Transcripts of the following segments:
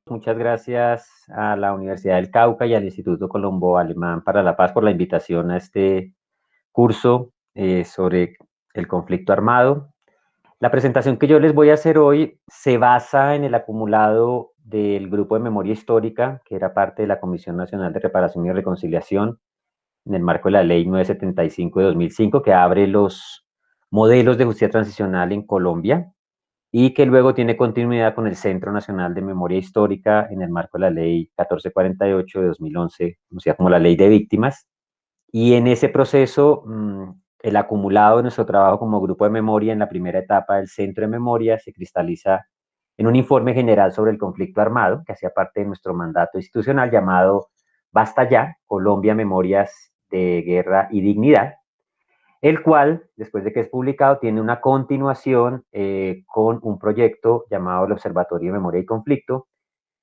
Muchas gracias a la Universidad del Cauca y al Instituto Colombo Alemán para la Paz por la invitación a este curso sobre el conflicto armado. La presentación que yo les voy a hacer hoy se basa en el acumulado del Grupo de Memoria Histórica, que era parte de la Comisión Nacional de Reparación y Reconciliación, en el marco de la Ley 975 de 2005, que abre los modelos de justicia transicional en Colombia, y que luego tiene continuidad con el Centro Nacional de Memoria Histórica en el marco de la Ley 1448 de 2011, conocida como la Ley de Víctimas. Y en ese proceso, el acumulado de nuestro trabajo como grupo de memoria en la primera etapa del Centro de Memoria se cristaliza en un informe general sobre el conflicto armado, que hacía parte de nuestro mandato institucional llamado Basta Ya, Colombia, Memorias de Guerra y Dignidad, el cual, después de que es publicado, tiene una continuación con un proyecto llamado el Observatorio de Memoria y Conflicto,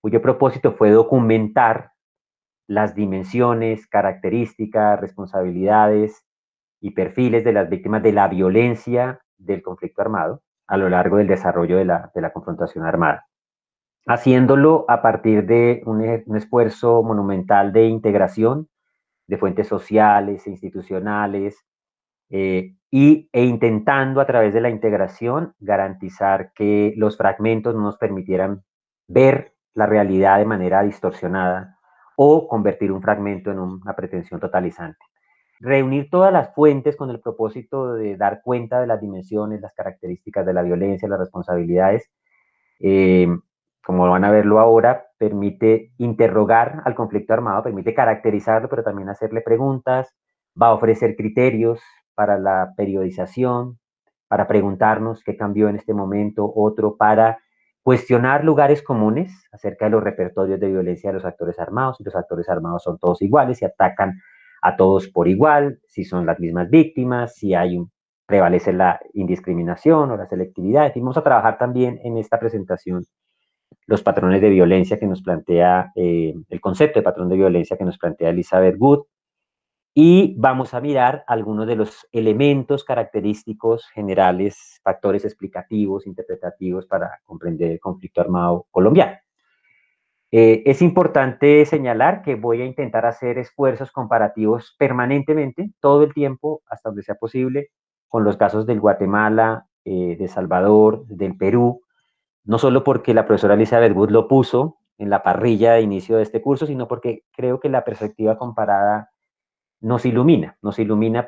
cuyo propósito fue documentar las dimensiones, características, responsabilidades y perfiles de las víctimas de la violencia del conflicto armado a lo largo del desarrollo de la confrontación armada, haciéndolo a partir de un esfuerzo monumental de integración de fuentes sociales e institucionales, e intentando a través de la integración garantizar que los fragmentos no nos permitieran ver la realidad de manera distorsionada o convertir un fragmento en una pretensión totalizante. Reunir todas las fuentes con el propósito de dar cuenta de las dimensiones, las características de la violencia, las responsabilidades, eh, como van a verlo ahora, permite interrogar al conflicto armado, permite caracterizarlo, pero también hacerle preguntas, va a ofrecer criterios para la periodización, para preguntarnos qué cambió en este momento, otro para cuestionar lugares comunes acerca de los repertorios de violencia de los actores armados, si los actores armados son todos iguales, si atacan a todos por igual, si son las mismas víctimas, si hay prevalece la indiscriminación o la selectividad. Y vamos a trabajar también en esta presentación los patrones de violencia que nos plantea, el concepto de patrón de violencia que nos plantea Elizabeth Good, y vamos a mirar algunos de los elementos característicos generales, factores explicativos, interpretativos para comprender el conflicto armado colombiano. Es importante señalar que voy a intentar hacer esfuerzos comparativos permanentemente, todo el tiempo, hasta donde sea posible, con los casos del Guatemala, de Salvador, del Perú, no solo porque la profesora Elizabeth Wood lo puso en la parrilla de inicio de este curso, sino porque creo que la perspectiva comparada nos ilumina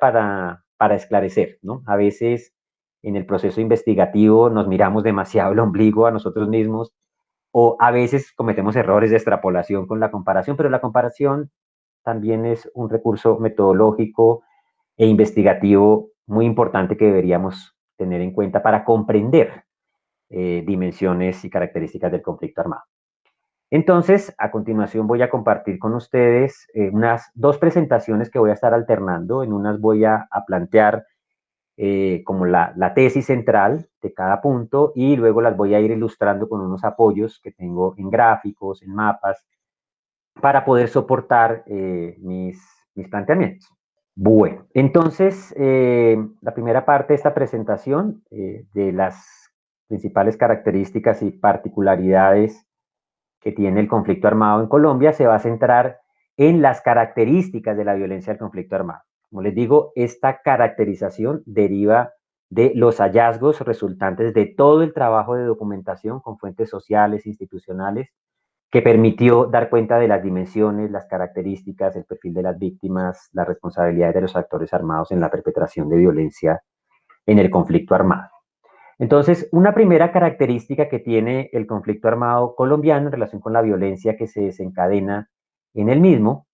para esclarecer, ¿no? A veces en el proceso investigativo nos miramos demasiado el ombligo a nosotros mismos o a veces cometemos errores de extrapolación con la comparación, pero la comparación también es un recurso metodológico e investigativo muy importante que deberíamos tener en cuenta para comprender dimensiones y características del conflicto armado. Entonces, a continuación voy a compartir con ustedes unas dos presentaciones que voy a estar alternando. En unas voy a plantear como la tesis central de cada punto y luego las voy a ir ilustrando con unos apoyos que tengo en gráficos, en mapas, para poder soportar mis planteamientos. Bueno, entonces, la primera parte de esta presentación, de las principales características y particularidades que tiene el conflicto armado en Colombia, se va a centrar en las características de la violencia del conflicto armado. Como les digo, esta caracterización deriva de los hallazgos resultantes de todo el trabajo de documentación con fuentes sociales, institucionales, que permitió dar cuenta de las dimensiones, las características, el perfil de las víctimas, las responsabilidades de los actores armados en la perpetración de violencia en el conflicto armado. Entonces, una primera característica que tiene el conflicto armado colombiano en relación con la violencia que se desencadena en el mismo,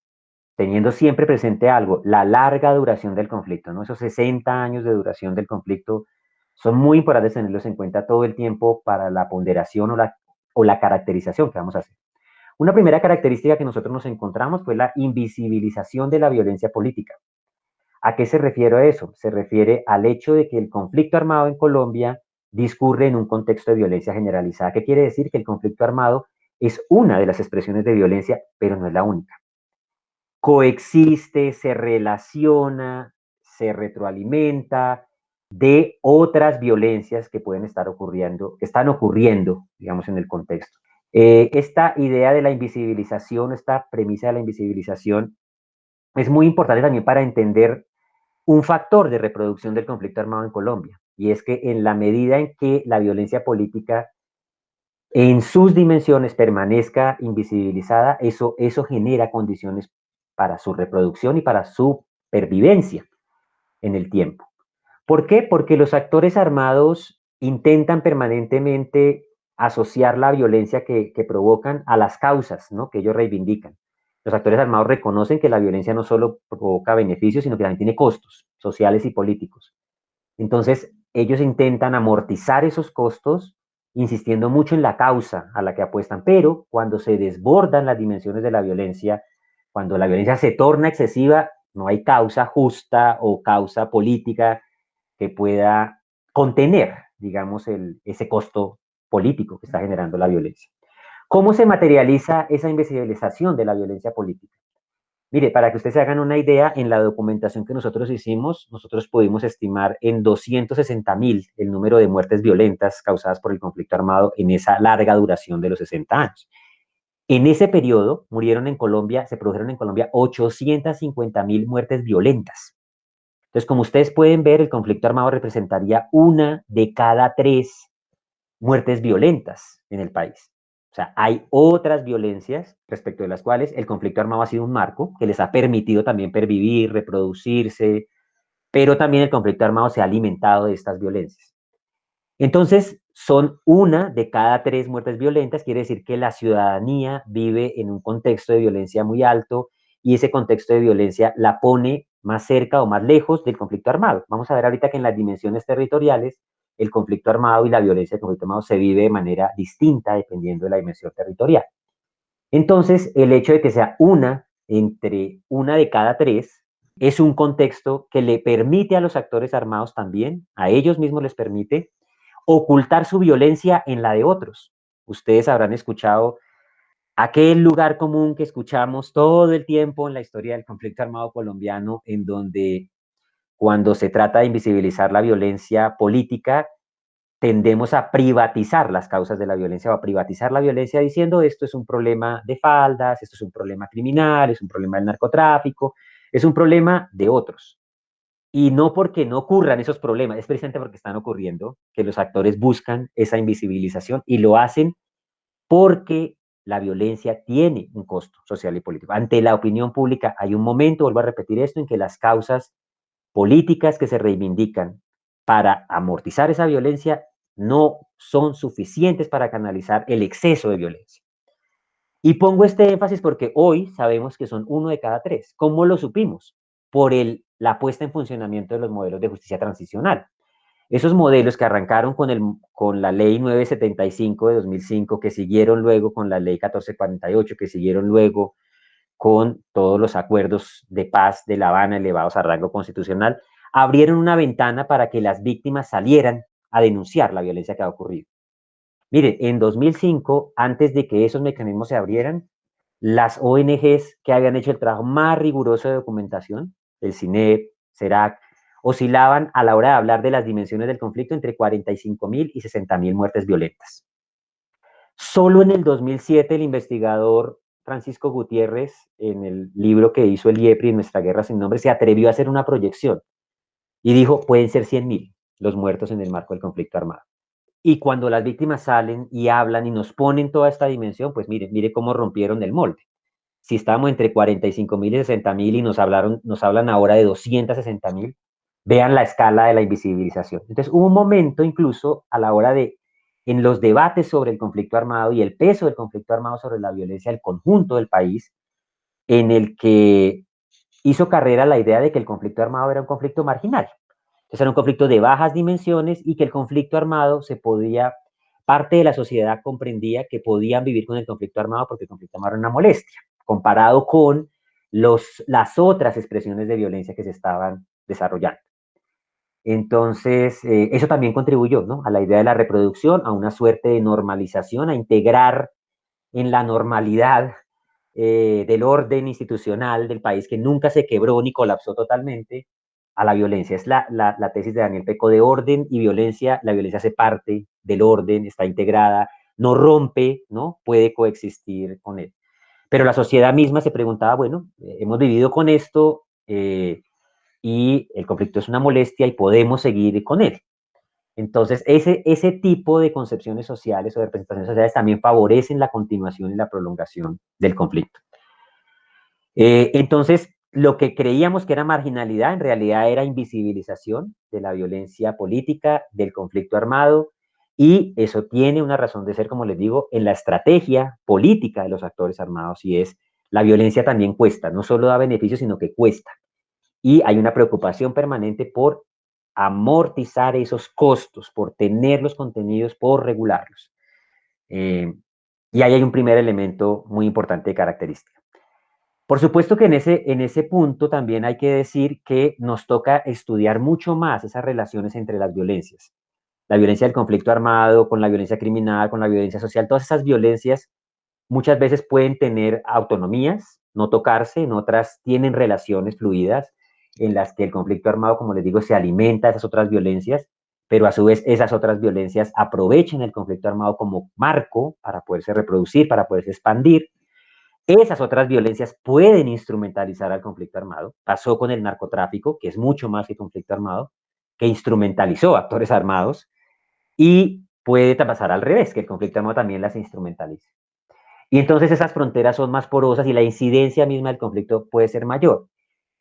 teniendo siempre presente algo, la larga duración del conflicto, ¿no? Esos 60 años de duración del conflicto son muy importantes tenerlos en cuenta todo el tiempo para la ponderación o la caracterización que vamos a hacer. Una primera característica que nosotros nos encontramos fue la invisibilización de la violencia política. ¿A qué se refiere a eso? Se refiere al hecho de que el conflicto armado en Colombia discurre en un contexto de violencia generalizada. ¿Qué quiere decir? Que el conflicto armado es una de las expresiones de violencia, pero no es la única. Coexiste, se relaciona, se retroalimenta de otras violencias que pueden estar ocurriendo, que están ocurriendo, digamos, en el contexto. Esta idea de la invisibilización, esta premisa de la invisibilización, es muy importante también para entender un factor de reproducción del conflicto armado en Colombia, y es que en la medida en que la violencia política en sus dimensiones permanezca invisibilizada, eso genera condiciones para su reproducción y para su pervivencia en el tiempo. ¿Por qué? Porque los actores armados intentan permanentemente asociar la violencia que provocan a las causas, ¿no?, que ellos reivindican. Los actores armados reconocen que la violencia no solo provoca beneficios, sino que también tiene costos sociales y políticos. Entonces, ellos intentan amortizar esos costos, insistiendo mucho en la causa a la que apuestan, pero cuando se desbordan las dimensiones de la violencia, cuando la violencia se torna excesiva, no hay causa justa o causa política que pueda contener, digamos, ese costo político que está generando la violencia. ¿Cómo se materializa esa invisibilización de la violencia política? Mire, para que ustedes se hagan una idea, en la documentación que nosotros hicimos, nosotros pudimos estimar en 260.000 el número de muertes violentas causadas por el conflicto armado en esa larga duración de los 60 años. En ese periodo murieron en Colombia, se produjeron en Colombia 850.000 muertes violentas. Entonces, como ustedes pueden ver, el conflicto armado representaría una de cada 3 muertes violentas en el país. O sea, hay otras violencias respecto de las cuales el conflicto armado ha sido un marco que les ha permitido también pervivir, reproducirse, pero también el conflicto armado se ha alimentado de estas violencias. Entonces, son una de cada 3 muertes violentas, quiere decir que la ciudadanía vive en un contexto de violencia muy alto y ese contexto de violencia la pone más cerca o más lejos del conflicto armado. Vamos a ver ahorita que en las dimensiones territoriales el conflicto armado y la violencia del conflicto armado se vive de manera distinta dependiendo de la dimensión territorial. Entonces, el hecho de que sea una entre una de cada 3 es un contexto que le permite a los actores armados también, a ellos mismos les permite ocultar su violencia en la de otros. Ustedes habrán escuchado aquel lugar común que escuchamos todo el tiempo en la historia del conflicto armado colombiano, en donde cuando se trata de invisibilizar la violencia política, tendemos a privatizar las causas de la violencia o a privatizar la violencia diciendo esto es un problema de faldas, esto es un problema criminal, es un problema del narcotráfico, es un problema de otros. Y no porque no ocurran esos problemas, es precisamente porque están ocurriendo que los actores buscan esa invisibilización y lo hacen porque la violencia tiene un costo social y político. Ante la opinión pública hay un momento, vuelvo a repetir esto, en que las causas políticas que se reivindican para amortizar esa violencia no son suficientes para canalizar el exceso de violencia. Y pongo este énfasis porque hoy sabemos que son uno de cada 3. ¿Cómo lo supimos? Por la puesta en funcionamiento de los modelos de justicia transicional. Esos modelos que arrancaron con la ley 975 de 2005, que siguieron luego con la ley 1448, que siguieron luego con todos los acuerdos de paz de La Habana elevados a rango constitucional, abrieron una ventana para que las víctimas salieran a denunciar la violencia que ha ocurrido. Mire, en 2005, antes de que esos mecanismos se abrieran, las ONGs que habían hecho el trabajo más riguroso de documentación, el CINEP, CERAC, oscilaban a la hora de hablar de las dimensiones del conflicto entre 45.000 y 60.000 muertes violentas. Solo en el 2007 el investigador Francisco Gutiérrez, en el libro que hizo el IEPRI, Nuestra Guerra Sin Nombre, se atrevió a hacer una proyección y dijo, pueden ser 100.000 los muertos en el marco del conflicto armado. Y cuando las víctimas salen y hablan y nos ponen toda esta dimensión, pues mire cómo rompieron el molde. Si estábamos entre 45.000 y 60.000 y nos hablan ahora de 260.000, vean la escala de la invisibilización. Entonces hubo un momento incluso a la hora de, en los debates sobre el conflicto armado y el peso del conflicto armado sobre la violencia del conjunto del país, en el que hizo carrera la idea de que el conflicto armado era un conflicto marginal. Entonces era un conflicto de bajas dimensiones y que el conflicto armado se podía, parte de la sociedad comprendía que podían vivir con el conflicto armado porque el conflicto armado era una molestia, comparado con las otras expresiones de violencia que se estaban desarrollando. Entonces, eso también contribuyó, ¿no?, a la idea de la reproducción, a una suerte de normalización, a integrar en la normalidad del orden institucional del país, que nunca se quebró ni colapsó totalmente, a la violencia. Es la tesis de Daniel Peco de orden y violencia. La violencia hace parte del orden, está integrada, no rompe, ¿no? Puede coexistir con él. Pero la sociedad misma se preguntaba, bueno, hemos vivido con esto y el conflicto es una molestia y podemos seguir con él. Entonces, ese tipo de concepciones sociales o de representaciones sociales también favorecen la continuación y la prolongación del conflicto. Entonces, lo que creíamos que era marginalidad en realidad era invisibilización de la violencia política, del conflicto armado, y eso tiene una razón de ser, como les digo, en la estrategia política de los actores armados, y es la violencia también cuesta, no solo da beneficios, sino que cuesta. Y hay una preocupación permanente por amortizar esos costos, por tener los contenidos, por regularlos. Y ahí hay un primer elemento muy importante de característica. Por supuesto que en ese punto también hay que decir que nos toca estudiar mucho más esas relaciones entre las violencias. La violencia del conflicto armado, con la violencia criminal, con la violencia social, todas esas violencias muchas veces pueden tener autonomías, no tocarse, en otras tienen relaciones fluidas en las que el conflicto armado, como les digo, se alimenta de esas otras violencias, pero a su vez esas otras violencias aprovechan el conflicto armado como marco para poderse reproducir, para poderse expandir. Esas otras violencias pueden instrumentalizar al conflicto armado. Pasó con el narcotráfico, que es mucho más que conflicto armado, que instrumentalizó a actores armados, y puede pasar al revés, que el conflicto armado también las instrumentalice. Y entonces esas fronteras son más porosas y la incidencia misma del conflicto puede ser mayor.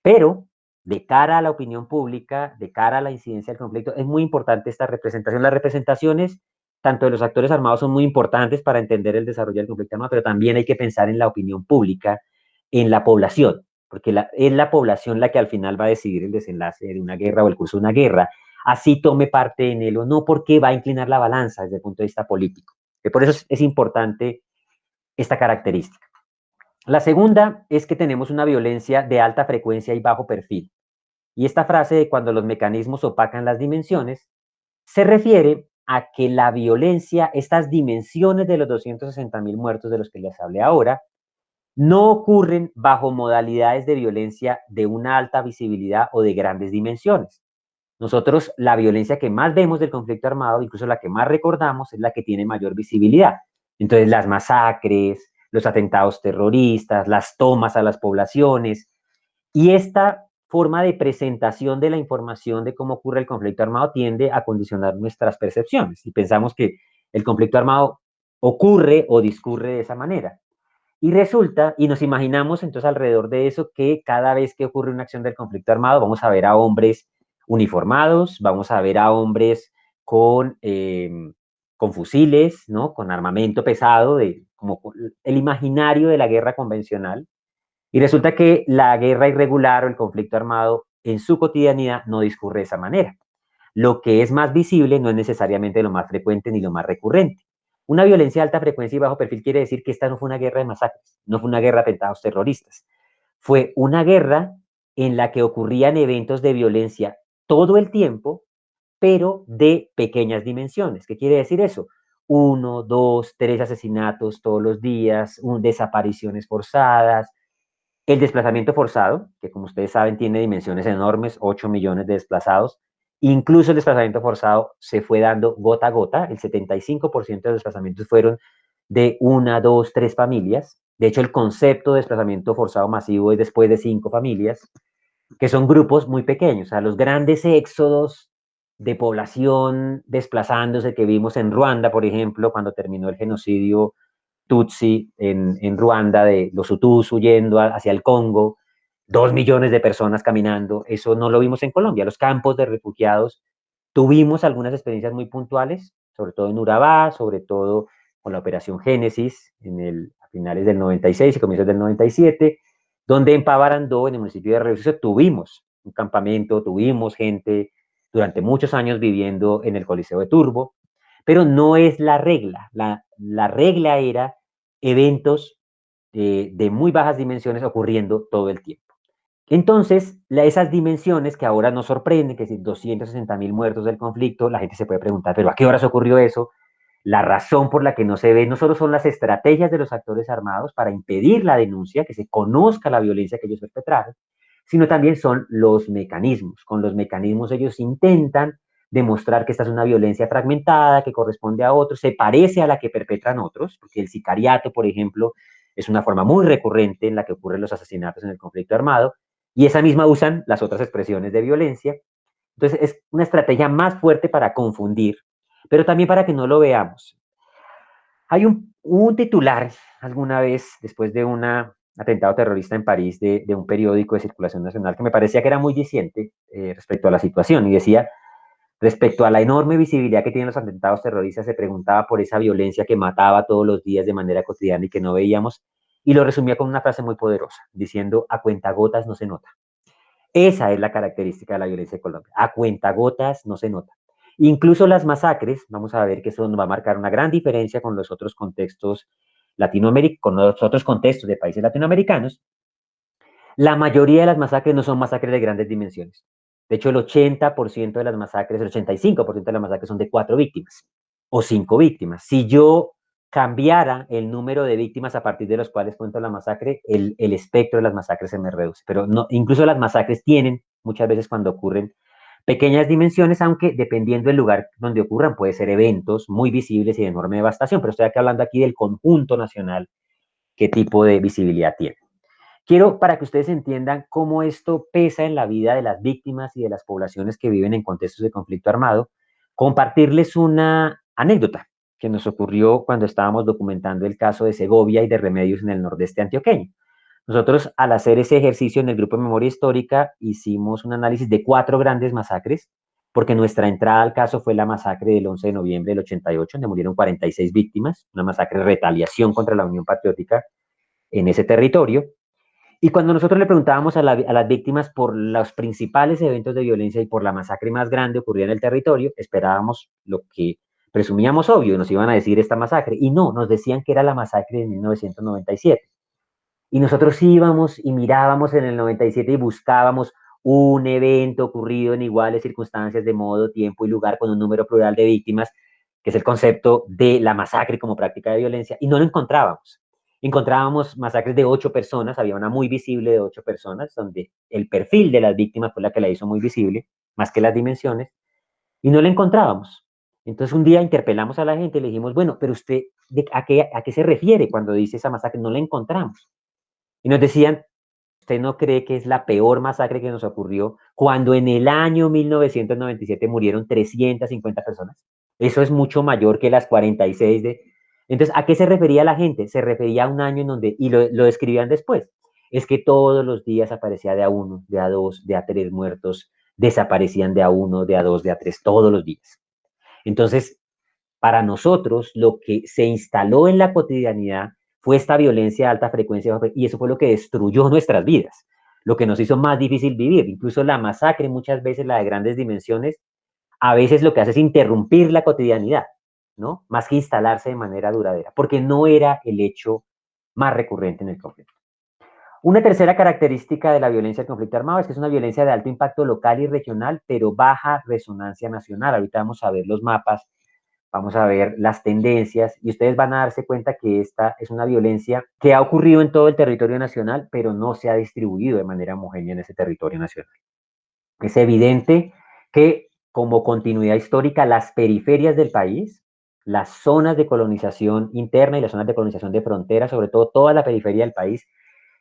Pero de cara a la opinión pública, de cara a la incidencia del conflicto, es muy importante esta representación. Las representaciones, tanto de los actores armados, son muy importantes para entender el desarrollo del conflicto armado, pero también hay que pensar en la opinión pública, en la población, porque es la población la que al final va a decidir el desenlace de una guerra o el curso de una guerra, así tome parte en él o no, porque va a inclinar la balanza desde el punto de vista político. Por eso es importante esta característica. La segunda es que tenemos una violencia de alta frecuencia y bajo perfil. Y esta frase de cuando los mecanismos opacan las dimensiones se refiere a que la violencia, estas dimensiones de los 260.000 muertos de los que les hablé ahora, no ocurren bajo modalidades de violencia de una alta visibilidad o de grandes dimensiones. Nosotros la violencia que más vemos del conflicto armado, incluso la que más recordamos, es la que tiene mayor visibilidad. Entonces las masacres, los atentados terroristas, las tomas a las poblaciones, y esta forma de presentación de la información de cómo ocurre el conflicto armado tiende a condicionar nuestras percepciones y pensamos que el conflicto armado ocurre o discurre de esa manera. Y resulta, y nos imaginamos entonces alrededor de eso, que cada vez que ocurre una acción del conflicto armado vamos a ver a hombres uniformados, vamos a ver a hombres con fusiles, ¿no? Con armamento pesado, como el imaginario de la guerra convencional. Y resulta que la guerra irregular o el conflicto armado en su cotidianidad no discurre de esa manera. Lo que es más visible no es necesariamente lo más frecuente ni lo más recurrente. Una violencia de alta frecuencia y bajo perfil quiere decir que esta no fue una guerra de masacres, no fue una guerra de atentados terroristas. Fue una guerra en la que ocurrían eventos de violencia todo el tiempo, pero de pequeñas dimensiones. ¿Qué quiere decir eso? Uno, dos, tres asesinatos todos los días, desapariciones forzadas, el desplazamiento forzado, que como ustedes saben tiene dimensiones enormes, 8 millones de desplazados. Incluso el desplazamiento forzado se fue dando gota a gota. El 75% de los desplazamientos fueron de una, dos, tres familias. De hecho, el concepto de desplazamiento forzado masivo es después de 5 familias, que son grupos muy pequeños. O sea, los grandes éxodos de población desplazándose que vimos en Ruanda, por ejemplo, cuando terminó el genocidio Tutsi en Ruanda, de los Hutus huyendo hacia el Congo, 2 millones de personas caminando, eso no lo vimos en Colombia. Los campos de refugiados, tuvimos algunas experiencias muy puntuales, sobre todo en Urabá, sobre todo con la Operación Génesis a finales del 96 y comienzos del 97, donde en Pavarandó, en el municipio de Río, tuvimos un campamento, tuvimos gente durante muchos años viviendo en el Coliseo de Turbo, pero no es la regla. La regla era eventos de muy bajas dimensiones ocurriendo todo el tiempo. Entonces, esas dimensiones que ahora nos sorprenden, que es 260.000 muertos del conflicto, la gente se puede preguntar, ¿pero a qué horas ocurrió eso? La razón por la que no se ve no solo son las estrategias de los actores armados para impedir la denuncia, que se conozca la violencia que ellos perpetraron, sino también son los mecanismos. Con los mecanismos ellos intentan demostrar que esta es una violencia fragmentada, que corresponde a otros, se parece a la que perpetran otros, porque el sicariato, por ejemplo, es una forma muy recurrente en la que ocurren los asesinatos en el conflicto armado, y esa misma usan las otras expresiones de violencia. Entonces es una estrategia más fuerte para confundir, pero también para que no lo veamos. Hay un titular alguna vez, después de un atentado terrorista en París, de un periódico de circulación nacional, que me parecía que era muy diciente respecto a la situación, y decía, respecto a la enorme visibilidad que tienen los atentados terroristas, se preguntaba por esa violencia que mataba todos los días de manera cotidiana y que no veíamos, y lo resumía con una frase muy poderosa, diciendo, a cuentagotas no se nota. Esa es la característica de la violencia de Colombia. A cuentagotas no se nota. Incluso las masacres, vamos a ver que eso nos va a marcar una gran diferencia con los otros contextos latinoamericanos, con los otros contextos de países latinoamericanos. La mayoría de las masacres no son masacres de grandes dimensiones. De hecho, el 80% de las masacres, el 85% de las masacres son de 4 víctimas o 5 víctimas. Si yo cambiara el número de víctimas a partir de los cuales cuento la masacre, el espectro de las masacres se me reduce. Pero no, incluso las masacres tienen, muchas veces cuando ocurren, pequeñas dimensiones, aunque dependiendo del lugar donde ocurran, puede ser eventos muy visibles y de enorme devastación. Pero estoy aquí hablando aquí del conjunto nacional, qué tipo de visibilidad tiene. Quiero, para que ustedes entiendan cómo esto pesa en la vida de las víctimas y de las poblaciones que viven en contextos de conflicto armado, compartirles una anécdota que nos ocurrió cuando estábamos documentando el caso de Segovia y de Remedios en el nordeste antioqueño. Nosotros, al hacer ese ejercicio en el Grupo de Memoria Histórica, hicimos un análisis de 4 grandes masacres, porque nuestra entrada al caso fue la masacre del 11 de noviembre del 88, donde murieron 46 víctimas, una masacre de retaliación contra la Unión Patriótica en ese territorio. Y cuando nosotros le preguntábamos a las víctimas por los principales eventos de violencia y por la masacre más grande ocurrida en el territorio, esperábamos lo que presumíamos obvio, nos iban a decir esta masacre. Y no, nos decían que era la masacre de 1997. Y nosotros íbamos y mirábamos en el 97 y buscábamos un evento ocurrido en iguales circunstancias de modo, tiempo y lugar con un número plural de víctimas, que es el concepto de la masacre como práctica de violencia, y no lo encontrábamos. Encontrábamos masacres de 8 personas, había una muy visible de 8 personas, donde el perfil de las víctimas fue la que la hizo muy visible, más que las dimensiones, y no la encontrábamos. Entonces un día interpelamos a la gente y le dijimos, bueno, pero usted, a qué se refiere cuando dice esa masacre? No la encontramos. Y nos decían, ¿usted no cree que es la peor masacre que nos ocurrió cuando en el año 1997 murieron 350 personas? Eso es mucho mayor que las 46 de... Entonces, ¿a qué se refería la gente? Se refería a un año en donde, y lo describían después, es que todos los días aparecía de a uno, de a dos, de a tres muertos, desaparecían de a uno, de a dos, de a tres, todos los días. Entonces, para nosotros, lo que se instaló en la cotidianidad fue esta violencia de alta frecuencia y eso fue lo que destruyó nuestras vidas, lo que nos hizo más difícil vivir. Incluso la masacre, muchas veces la de grandes dimensiones, a veces lo que hace es interrumpir la cotidianidad, ¿no? Más que instalarse de manera duradera, porque no era el hecho más recurrente en el conflicto. Una tercera característica de la violencia del conflicto armado es que es una violencia de alto impacto local y regional, pero baja resonancia nacional. Ahorita vamos a ver los mapas, vamos a ver las tendencias y ustedes van a darse cuenta que esta es una violencia que ha ocurrido en todo el territorio nacional, pero no se ha distribuido de manera homogénea en ese territorio nacional. Es evidente que como continuidad histórica, las periferias del país, las zonas de colonización interna y las zonas de colonización de frontera, sobre todo toda la periferia del país,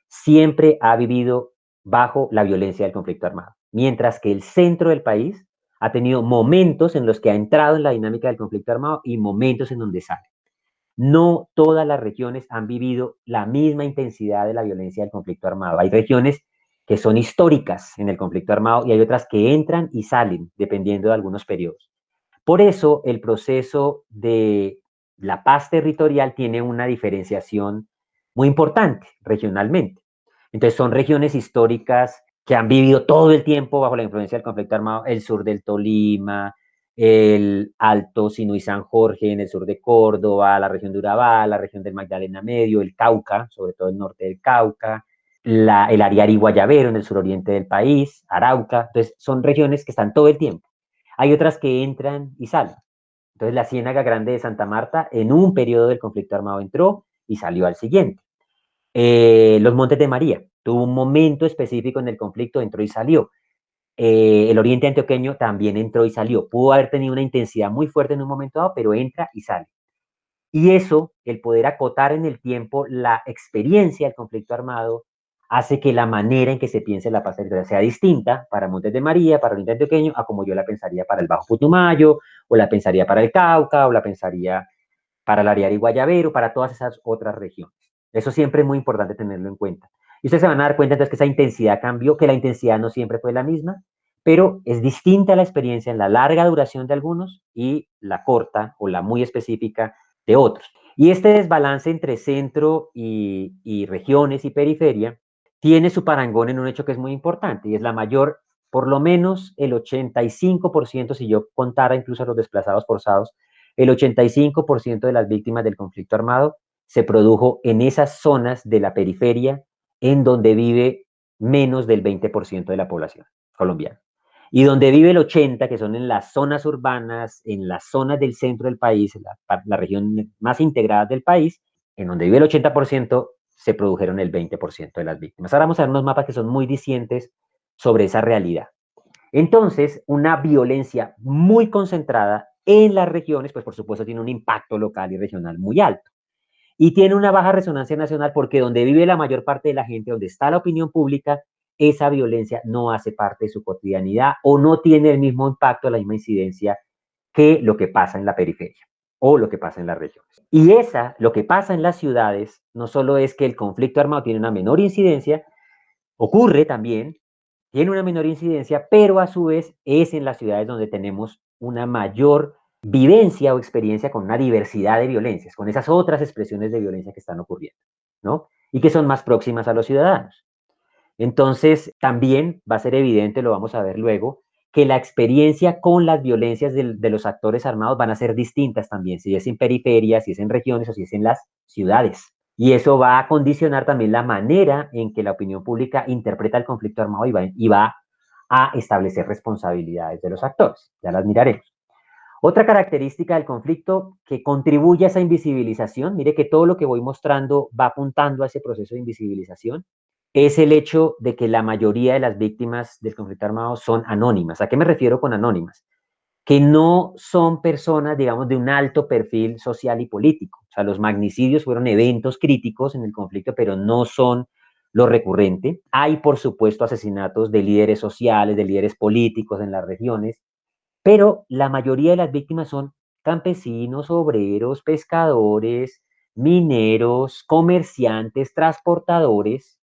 siempre ha vivido bajo la violencia del conflicto armado, mientras que el centro del país ha tenido momentos en los que ha entrado en la dinámica del conflicto armado y momentos en donde sale. No todas las regiones han vivido la misma intensidad de la violencia del conflicto armado. Hay regiones que son históricas en el conflicto armado y hay otras que entran y salen dependiendo de algunos periodos. Por eso el proceso de la paz territorial tiene una diferenciación muy importante regionalmente. Entonces son regiones históricas que han vivido todo el tiempo bajo la influencia del conflicto armado, el sur del Tolima, el Alto Sinu y San Jorge en el sur de Córdoba, la región de Urabá, la región del Magdalena Medio, el Cauca, sobre todo el norte del Cauca, el Ariari Guayabero en el suroriente del país, Arauca. Entonces son regiones que están todo el tiempo. Hay otras que entran y salen. Entonces la Ciénaga Grande de Santa Marta en un periodo del conflicto armado entró y salió al siguiente. Los Montes de María tuvo un momento específico en el conflicto, entró y salió. el oriente antioqueño también entró y salió. Pudo haber tenido una intensidad muy fuerte en un momento dado, pero entra y sale. Y eso, el poder acotar en el tiempo la experiencia del conflicto armado, hace que la manera en que se piense la paz territorial sea distinta para Montes de María, para Oriente Antioqueño, a como yo la pensaría para el Bajo Putumayo, o la pensaría para el Cauca, o la pensaría para el Ariari Guayabero, para todas esas otras regiones. Eso siempre es muy importante tenerlo en cuenta. Y ustedes se van a dar cuenta entonces que esa intensidad cambió, que la intensidad no siempre fue la misma, pero es distinta la experiencia en la larga duración de algunos y la corta o la muy específica de otros. Y este desbalance entre centro y regiones y periferia tiene su parangón en un hecho que es muy importante y es la mayor, por lo menos el 85%, si yo contara incluso a los desplazados forzados, el 85% de las víctimas del conflicto armado se produjo en esas zonas de la periferia en donde vive menos del 20% de la población colombiana. Y donde vive el 80%, que son en las zonas urbanas, en las zonas del centro del país, la región más integrada del país, en donde vive el 80%, se produjeron el 20% de las víctimas. Ahora vamos a ver unos mapas que son muy discientes sobre esa realidad. Entonces, una violencia muy concentrada en las regiones, pues por supuesto tiene un impacto local y regional muy alto. Y tiene una baja resonancia nacional porque donde vive la mayor parte de la gente, donde está la opinión pública, esa violencia no hace parte de su cotidianidad o no tiene el mismo impacto, la misma incidencia que lo que pasa en la periferia o lo que pasa en las regiones. Y lo que pasa en las ciudades, no solo es que el conflicto armado tiene una menor incidencia, ocurre también, tiene una menor incidencia, pero a su vez es en las ciudades donde tenemos una mayor vivencia o experiencia con una diversidad de violencias, con esas otras expresiones de violencia que están ocurriendo, ¿no? Y que son más próximas a los ciudadanos. Entonces, también va a ser evidente, lo vamos a ver luego, que la experiencia con las violencias de los actores armados van a ser distintas también, si es en periferias, si es en regiones o si es en las ciudades. Y eso va a condicionar también la manera en que la opinión pública interpreta el conflicto armado y va a establecer responsabilidades de los actores. Ya las miraremos. Otra característica del conflicto que contribuye a esa invisibilización, mire que todo lo que voy mostrando va apuntando a ese proceso de invisibilización, es el hecho de que la mayoría de las víctimas del conflicto armado son anónimas. ¿A qué me refiero con anónimas? Que no son personas, digamos, de un alto perfil social y político. O sea, los magnicidios fueron eventos críticos en el conflicto, pero no son lo recurrente. Hay, por supuesto, asesinatos de líderes sociales, de líderes políticos en las regiones, pero la mayoría de las víctimas son campesinos, obreros, pescadores, mineros, comerciantes, transportadores,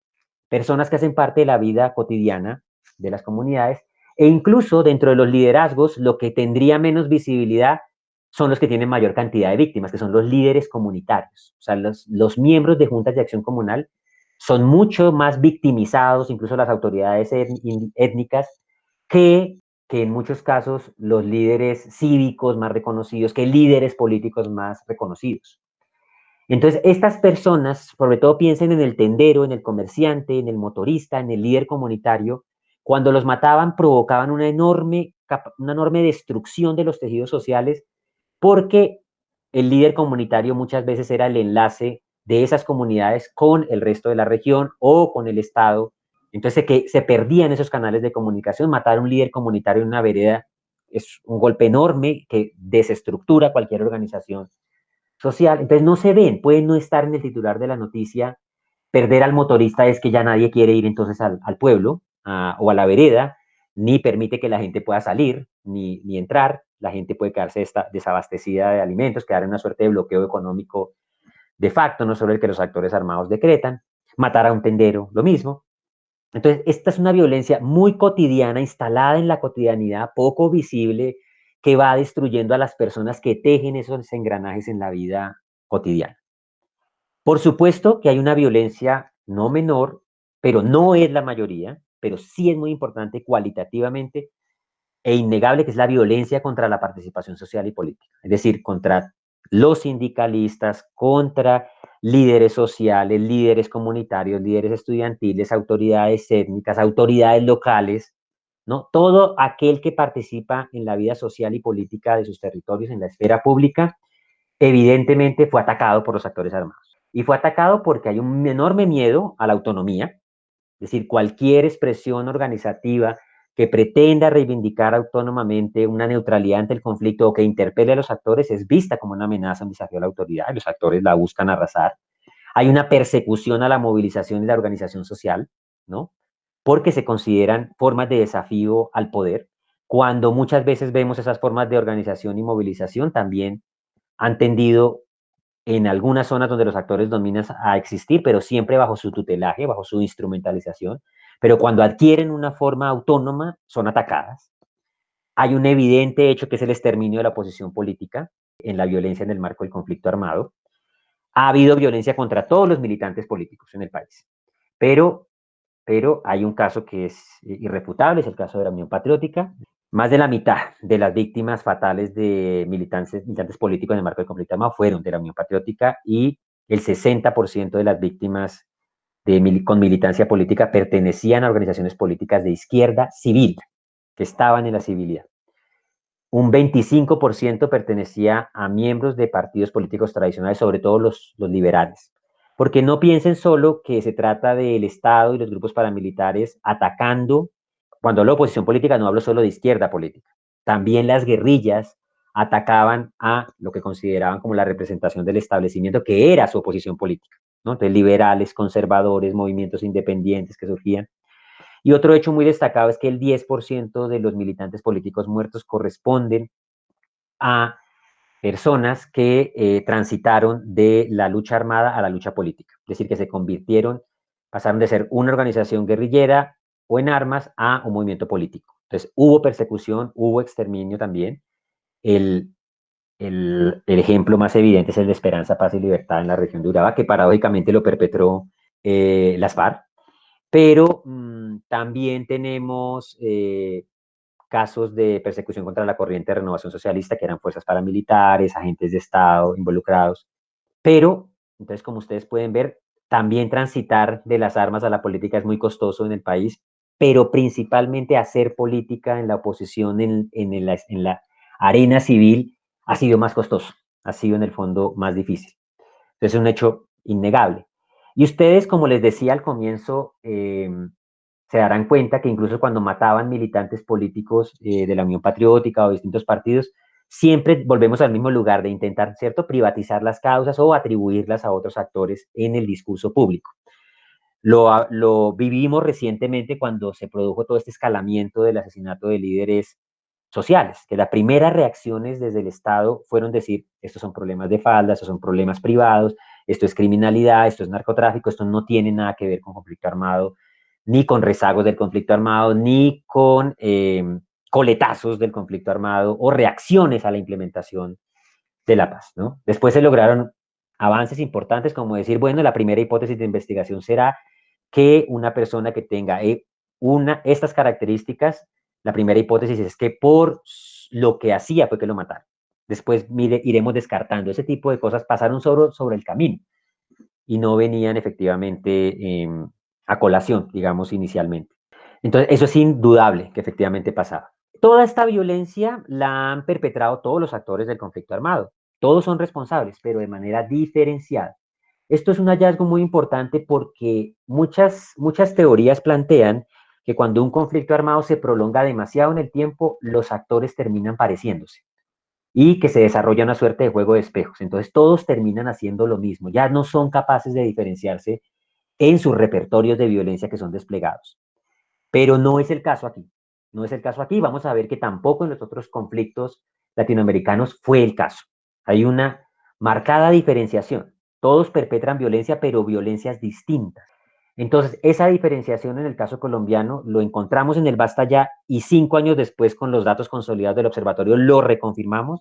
personas que hacen parte de la vida cotidiana de las comunidades, e incluso dentro de los liderazgos, lo que tendría menos visibilidad son los que tienen mayor cantidad de víctimas, que son los líderes comunitarios. O sea, los miembros de juntas de acción comunal son mucho más victimizados, incluso las autoridades étnicas, que, que en muchos casos los líderes cívicos más reconocidos, que líderes políticos más reconocidos. Entonces, estas personas, sobre todo piensen en el tendero, en el comerciante, en el motorista, en el líder comunitario, cuando los mataban provocaban una enorme destrucción de los tejidos sociales porque el líder comunitario muchas veces era el enlace de esas comunidades con el resto de la región o con el Estado. Entonces se perdían esos canales de comunicación. Matar a un líder comunitario en una vereda es un golpe enorme que desestructura cualquier organización social. Entonces no se ven, pueden no estar en el titular de la noticia. Perder al motorista es que ya nadie quiere ir entonces al pueblo o a la vereda, ni permite que la gente pueda salir, ni entrar. La gente puede quedarse desabastecida de alimentos, quedar en una suerte de bloqueo económico de facto, no solo el que los actores armados decretan. Matar a un tendero, lo mismo. Entonces, esta es una violencia muy cotidiana, instalada en la cotidianidad, poco visible, que va destruyendo a las personas que tejen esos engranajes en la vida cotidiana. Por supuesto que hay una violencia no menor, pero no es la mayoría, pero sí es muy importante cualitativamente e innegable, que es la violencia contra la participación social y política. Es decir, contra los sindicalistas, contra líderes sociales, líderes comunitarios, líderes estudiantiles, autoridades étnicas, autoridades locales, ¿no? Todo aquel que participa en la vida social y política de sus territorios, en la esfera pública, evidentemente fue atacado por los actores armados. Y fue atacado porque hay un enorme miedo a la autonomía, es decir, cualquier expresión organizativa que pretenda reivindicar autónomamente una neutralidad ante el conflicto o que interpele a los actores es vista como una amenaza, un desafío a la autoridad, y los actores la buscan arrasar. Hay una persecución a la movilización y la organización social, ¿no? Porque se consideran formas de desafío al poder, cuando muchas veces vemos esas formas de organización y movilización también han tendido en algunas zonas donde los actores dominan a existir, pero siempre bajo su tutelaje, bajo su instrumentalización, pero cuando adquieren una forma autónoma son atacadas. Hay un evidente hecho que es el exterminio de la oposición política en la violencia en el marco del conflicto armado. Ha habido violencia contra todos los militantes políticos en el país, pero, pero hay un caso que es irrefutable, es el caso de la Unión Patriótica. Más de la mitad de las víctimas fatales de militantes políticos en el marco del conflicto armado fueron de la Unión Patriótica y el 60% de las víctimas con militancia política pertenecían a organizaciones políticas de izquierda civil, que estaban en la civilidad. Un 25% pertenecía a miembros de partidos políticos tradicionales, sobre todo los liberales. Porque no piensen solo que se trata del Estado y los grupos paramilitares atacando. Cuando hablo de oposición política no hablo solo de izquierda política. También las guerrillas atacaban a lo que consideraban como la representación del establecimiento, que era su oposición política, ¿no? Entonces, liberales, conservadores, movimientos independientes que surgían. Y otro hecho muy destacado es que el 10% de los militantes políticos muertos corresponden a personas que transitaron de la lucha armada a la lucha política. Es decir, que se convirtieron, pasaron de ser una organización guerrillera o en armas a un movimiento político. Entonces, hubo persecución, hubo exterminio también. El, el ejemplo más evidente es el de Esperanza, Paz y Libertad en la región de Urabá, que paradójicamente lo perpetró las FARC. Pero también tenemos casos de persecución contra la corriente de renovación socialista, que eran fuerzas paramilitares, agentes de Estado involucrados. Pero, entonces, como ustedes pueden ver, también transitar de las armas a la política es muy costoso en el país, pero principalmente hacer política en la oposición, en la arena civil, ha sido más costoso, ha sido en el fondo más difícil. Entonces, es un hecho innegable. Y ustedes, como les decía al comienzo, se darán cuenta que incluso cuando mataban militantes políticos de la Unión Patriótica o distintos partidos, siempre volvemos al mismo lugar de intentar, ¿cierto?, privatizar las causas o atribuirlas a otros actores en el discurso público. Lo vivimos recientemente cuando se produjo todo este escalamiento del asesinato de líderes sociales, que las primeras reacciones desde el Estado fueron decir, estos son problemas de falda, estos son problemas privados, esto es criminalidad, esto es narcotráfico, esto no tiene nada que ver con conflicto armado, ni con rezagos del conflicto armado, ni con coletazos del conflicto armado o reacciones a la implementación de la paz, ¿no? Después se lograron avances importantes como decir, bueno, la primera hipótesis de investigación será que una persona que tenga estas características, la primera hipótesis es que por lo que hacía fue que lo mataron. Después iremos descartando ese tipo de cosas, pasaron sobre el camino y no venían efectivamente a colación, digamos, inicialmente. Entonces, eso es indudable que efectivamente pasaba. Toda esta violencia la han perpetrado todos los actores del conflicto armado. Todos son responsables, pero de manera diferenciada. Esto es un hallazgo muy importante porque muchas teorías plantean que cuando un conflicto armado se prolonga demasiado en el tiempo, los actores terminan pareciéndose y que se desarrolla una suerte de juego de espejos. Entonces todos terminan haciendo lo mismo, ya no son capaces de diferenciarse en sus repertorios de violencia que son desplegados. Pero no es el caso aquí. No es el caso aquí. Vamos a ver que tampoco en los otros conflictos latinoamericanos fue el caso. Hay una marcada diferenciación. Todos perpetran violencia, pero violencias distintas. Entonces, esa diferenciación en el caso colombiano lo encontramos en el Basta Ya y 5 años después con los datos consolidados del observatorio lo reconfirmamos,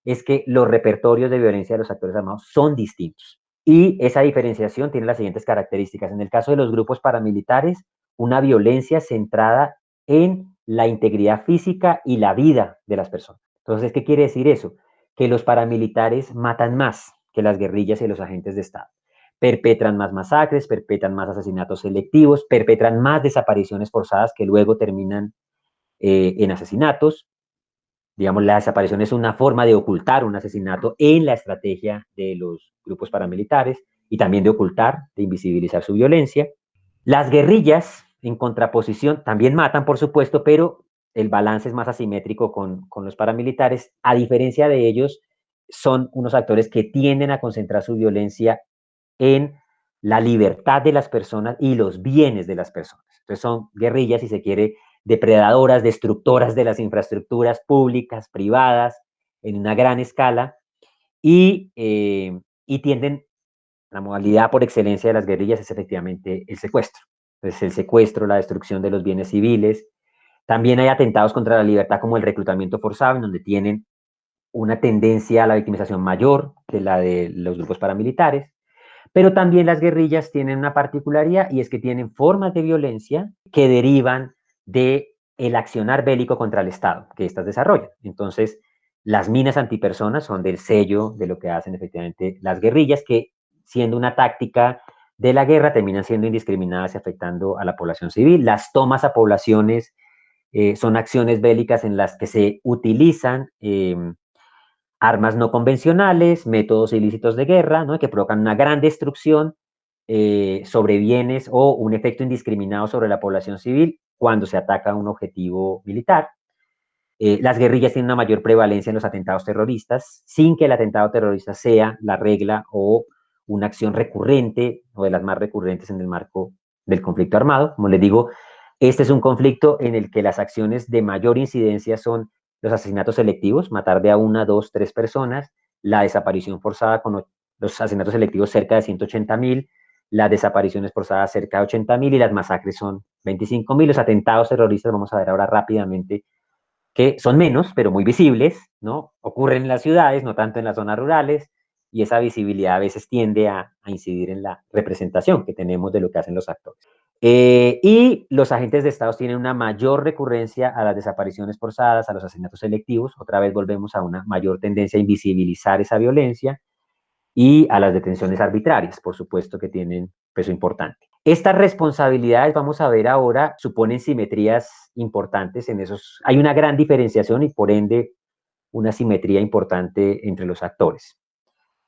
es que los repertorios de violencia de los actores armados son distintos. Y esa diferenciación tiene las siguientes características. En el caso de los grupos paramilitares, una violencia centrada en la integridad física y la vida de las personas. Entonces, ¿qué quiere decir eso? Que los paramilitares matan más que las guerrillas y los agentes de Estado. Perpetran más masacres, perpetran más asesinatos selectivos, perpetran más desapariciones forzadas que luego terminan en asesinatos. Digamos, la desaparición es una forma de ocultar un asesinato en la estrategia de los grupos paramilitares y también de ocultar, de invisibilizar su violencia. Las guerrillas en contraposición, también matan, por supuesto, pero el balance es más asimétrico con los paramilitares. A diferencia de ellos, son unos actores que tienden a concentrar su violencia en la libertad de las personas y los bienes de las personas. Entonces son guerrillas, si se quiere, depredadoras, destructoras de las infraestructuras públicas, privadas, en una gran escala, y tienden, la modalidad por excelencia de las guerrillas es efectivamente el secuestro. Entonces el secuestro, la destrucción de los bienes civiles. También hay atentados contra la libertad como el reclutamiento forzado, en donde tienen una tendencia a la victimización mayor que la de los grupos paramilitares. Pero también las guerrillas tienen una particularidad y es que tienen formas de violencia que derivan de el accionar bélico contra el Estado que éstas desarrollan. Entonces, las minas antipersonas son del sello de lo que hacen efectivamente las guerrillas, que siendo una táctica de la guerra terminan siendo indiscriminadas y afectando a la población civil. Las tomas a poblaciones son acciones bélicas en las que se utilizan armas no convencionales, métodos ilícitos de guerra, ¿no? Que provocan una gran destrucción sobre bienes o un efecto indiscriminado sobre la población civil cuando se ataca un objetivo militar. Las guerrillas tienen una mayor prevalencia en los atentados terroristas, sin que el atentado terrorista sea la regla o una acción recurrente o de las más recurrentes en el marco del conflicto armado. Como les digo, este es un conflicto en el que las acciones de mayor incidencia son los asesinatos selectivos, matar de a una, dos, tres personas, la desaparición forzada con los asesinatos selectivos cerca de 180.000, las desapariciones forzadas cerca de 80.000 y las masacres son 25.000. Los atentados terroristas, vamos a ver ahora rápidamente, que son menos, pero muy visibles, ¿no? Ocurren en las ciudades, no tanto en las zonas rurales, y esa visibilidad a veces tiende a incidir en la representación que tenemos de lo que hacen los actores. Y los agentes de Estado tienen una mayor recurrencia a las desapariciones forzadas, a los asesinatos selectivos. Otra vez volvemos a una mayor tendencia a invisibilizar esa violencia y a las detenciones arbitrarias, por supuesto que tienen peso importante. Estas responsabilidades, vamos a ver ahora, suponen simetrías importantes en esos. Hay una gran diferenciación y por ende una simetría importante entre los actores.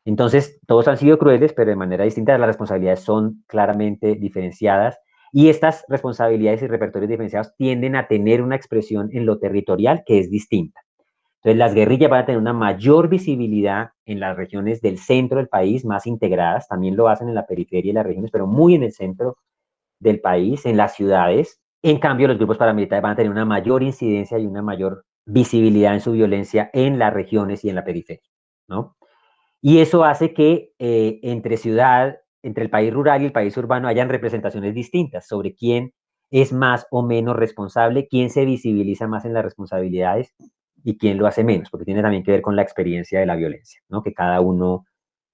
Entonces, todos han sido crueles, pero de manera distinta. Las responsabilidades son claramente diferenciadas y estas responsabilidades y repertorios diferenciados tienden a tener una expresión en lo territorial que es distinta. Entonces, las guerrillas van a tener una mayor visibilidad en las regiones del centro del país, más integradas, también lo hacen en la periferia y las regiones, pero muy en el centro del país, en las ciudades. En cambio, los grupos paramilitares van a tener una mayor incidencia y una mayor visibilidad en su violencia en las regiones y en la periferia, ¿no? Y eso hace que entre ciudad, entre el país rural y el país urbano hayan representaciones distintas sobre quién es más o menos responsable, quién se visibiliza más en las responsabilidades y quién lo hace menos, porque tiene también que ver con la experiencia de la violencia, ¿no? Que cada uno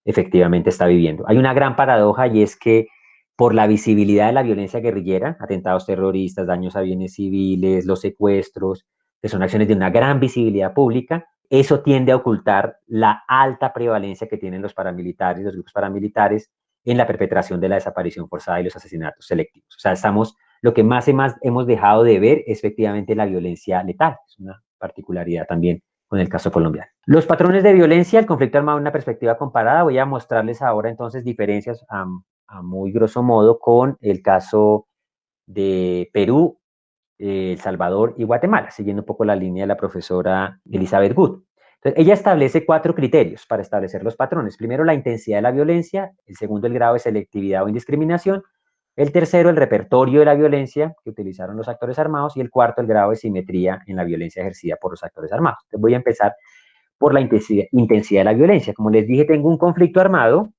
efectivamente está viviendo. Hay una gran paradoja y es que por la visibilidad de la violencia guerrillera, atentados terroristas, daños a bienes civiles, los secuestros, que son acciones de una gran visibilidad pública, eso tiende a ocultar la alta prevalencia que tienen los paramilitares, los grupos paramilitares, en la perpetración de la desaparición forzada y los asesinatos selectivos. O sea, lo que más y más hemos dejado de ver es efectivamente la violencia letal. Es una particularidad también con el caso colombiano. Los patrones de violencia, el conflicto armado en una perspectiva comparada, voy a mostrarles ahora entonces diferencias a muy grosso modo con el caso de Perú, El Salvador y Guatemala, siguiendo un poco la línea de la profesora Elizabeth Good. Entonces, ella establece 4 criterios para establecer los patrones. Primero, la intensidad de la violencia. El segundo, el grado de selectividad o indiscriminación. El tercero, el repertorio de la violencia que utilizaron los actores armados. Y el cuarto, el grado de simetría en la violencia ejercida por los actores armados. Entonces, voy a empezar por la intensidad de la violencia. Como les dije, tengo un conflicto armado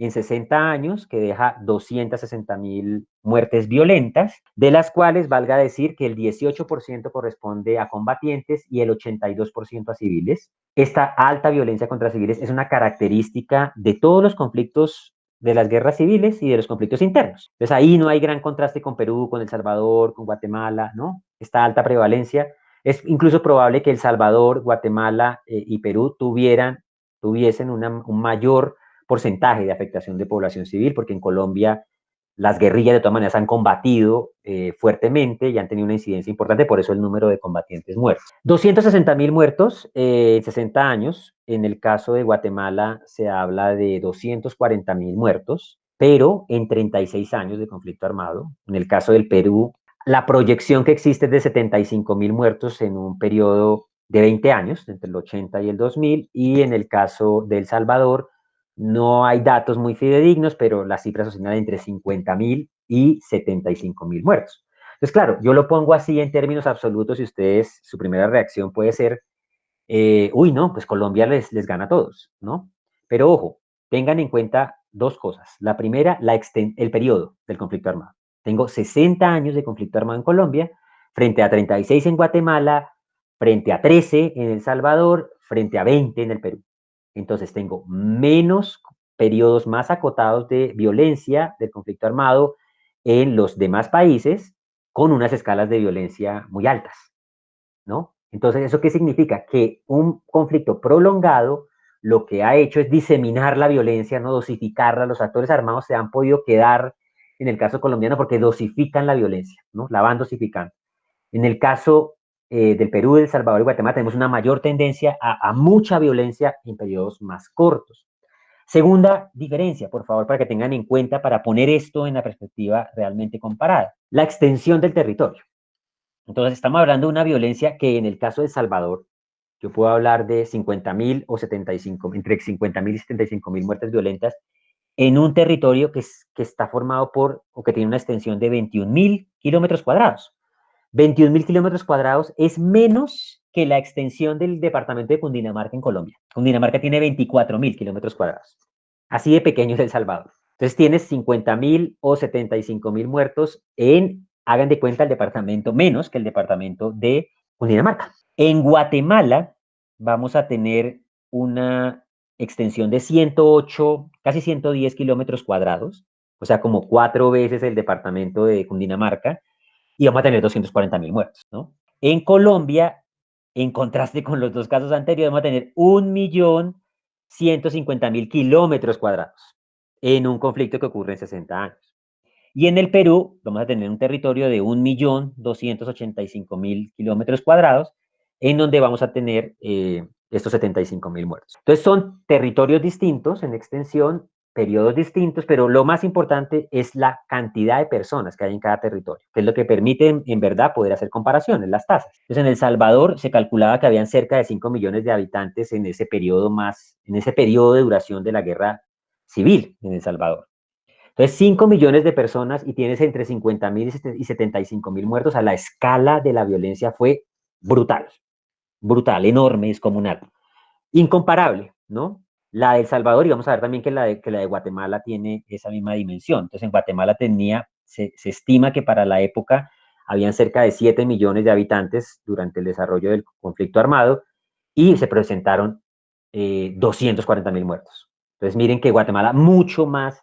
en 60 años que deja 260.000 muertes violentas, de las cuales valga decir que el 18% corresponde a combatientes y el 82% a civiles. Esta alta violencia contra civiles es una característica de todos los conflictos de las guerras civiles y de los conflictos internos. Entonces ahí no hay gran contraste con Perú, con El Salvador, con Guatemala, ¿no? Esta alta prevalencia. Es incluso probable que El Salvador, Guatemala y Perú tuviesen un mayor porcentaje de afectación de población civil, porque en Colombia las guerrillas de todas maneras han combatido fuertemente y han tenido una incidencia importante, por eso el número de combatientes muertos. 260.000 muertos en 60 años, en el caso de Guatemala se habla de 240.000 muertos, pero en 36 años de conflicto armado. En el caso del Perú La proyección que existe es de 75.000 muertos en un periodo de 20 años, entre el 80 y el 2000, y en el caso de El Salvador no hay datos muy fidedignos, pero las cifras oscilan entre 50.000 y 75.000 muertos. Entonces, claro, yo lo pongo así en términos absolutos y ustedes, su primera reacción puede ser, uy, no, pues Colombia les gana a todos, ¿no? Pero ojo, tengan en cuenta dos cosas. La primera, el periodo del conflicto armado. Tengo 60 años de conflicto armado en Colombia, frente a 36 en Guatemala, frente a 13 en El Salvador, frente a 20 en el Perú. Entonces tengo menos periodos más acotados de violencia del conflicto armado en los demás países con unas escalas de violencia muy altas, ¿no? Entonces, ¿eso qué significa? Que un conflicto prolongado lo que ha hecho es diseminar la violencia, no dosificarla. Los actores armados se han podido quedar, en el caso colombiano, porque dosifican la violencia, ¿no? La van dosificando. En el caso del Perú, El Salvador y Guatemala tenemos una mayor tendencia a mucha violencia en periodos más cortos. Segunda diferencia, por favor, para que tengan en cuenta, para poner esto en la perspectiva realmente comparada, la extensión del territorio. Entonces, estamos hablando de una violencia que en el caso de El Salvador, yo puedo hablar de 50.000 o 75, entre 50.000 y 75.000 muertes violentas en un territorio que está formado por, o que tiene una extensión de 21.000 kilómetros cuadrados. 21.000 kilómetros cuadrados es menos que la extensión del departamento de Cundinamarca en Colombia. Cundinamarca tiene 24.000 kilómetros cuadrados. Así de pequeño es El Salvador. Entonces tienes 50.000 o 75.000 muertos en, hagan de cuenta, el departamento menos que el departamento de Cundinamarca. En Guatemala vamos a tener una extensión de 108, casi 110 kilómetros cuadrados, o sea, como 4 veces el departamento de Cundinamarca, y vamos a tener 240.000 muertos, ¿no? En Colombia, en contraste con los dos casos anteriores, vamos a tener 1.150.000 kilómetros cuadrados en un conflicto que ocurre en 60 años. Y en el Perú vamos a tener un territorio de 1.285.000 kilómetros cuadrados, en donde vamos a tener estos 75.000 muertos. Entonces son territorios distintos en extensión, periodos distintos, pero lo más importante es la cantidad de personas que hay en cada territorio, que es lo que permite en verdad poder hacer comparaciones, las tasas. Entonces en El Salvador se calculaba que habían cerca de 5 millones de habitantes en ese periodo de duración de la guerra civil en El Salvador. Entonces, 5 millones de personas y tienes entre 50.000 y 75.000 muertos. A la escala de la violencia fue brutal, brutal, enorme, descomunal. Incomparable, ¿no? La de El Salvador, y vamos a ver también que la de Guatemala tiene esa misma dimensión. Entonces, en Guatemala se estima que para la época habían cerca de 7 millones de habitantes durante el desarrollo del conflicto armado y se presentaron 240.000 muertos. Entonces, miren que Guatemala mucho más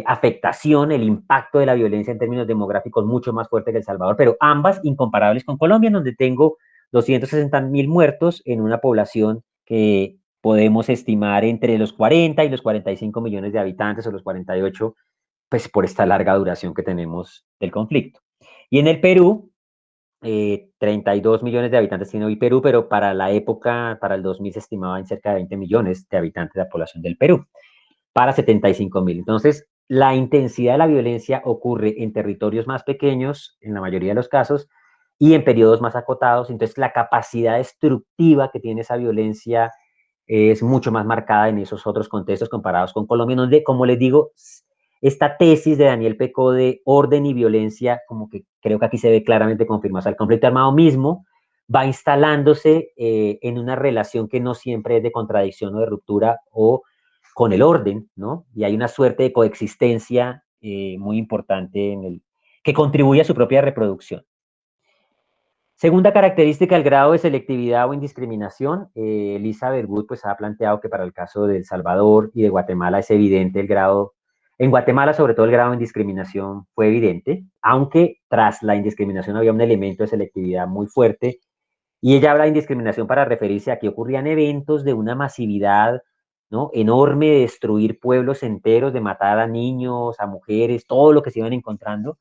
afectación, el impacto de la violencia en términos demográficos mucho más fuerte que El Salvador, pero ambas incomparables con Colombia, en donde tengo 260.000 muertos en una población que podemos estimar entre los 40 y los 45 millones de habitantes o los 48, pues por esta larga duración que tenemos del conflicto. Y en el Perú, 32 millones de habitantes tiene hoy Perú, pero para la época, para el 2000 se estimaba en cerca de 20 millones de habitantes de la población del Perú para 75.000. Entonces, la intensidad de la violencia ocurre en territorios más pequeños, en la mayoría de los casos, y en periodos más acotados. Entonces, la capacidad destructiva que tiene esa violencia es mucho más marcada en esos otros contextos comparados con Colombia, donde, como les digo, esta tesis de Daniel Pecó de orden y violencia, como que creo que aquí se ve claramente confirmada. O sea, el conflicto armado mismo va instalándose en una relación que no siempre es de contradicción o de ruptura o con el orden, ¿no? Y hay una suerte de coexistencia muy importante que contribuye a su propia reproducción. Segunda característica, el grado de selectividad o indiscriminación. Lisa Bergut pues, ha planteado que para el caso de El Salvador y de Guatemala es evidente el grado, en Guatemala sobre todo el grado de indiscriminación fue evidente, aunque tras la indiscriminación había un elemento de selectividad muy fuerte, y ella habla de indiscriminación para referirse a que ocurrían eventos de una masividad, ¿no?, enorme, de destruir pueblos enteros, de matar a niños, a mujeres, todo lo que se iban encontrando,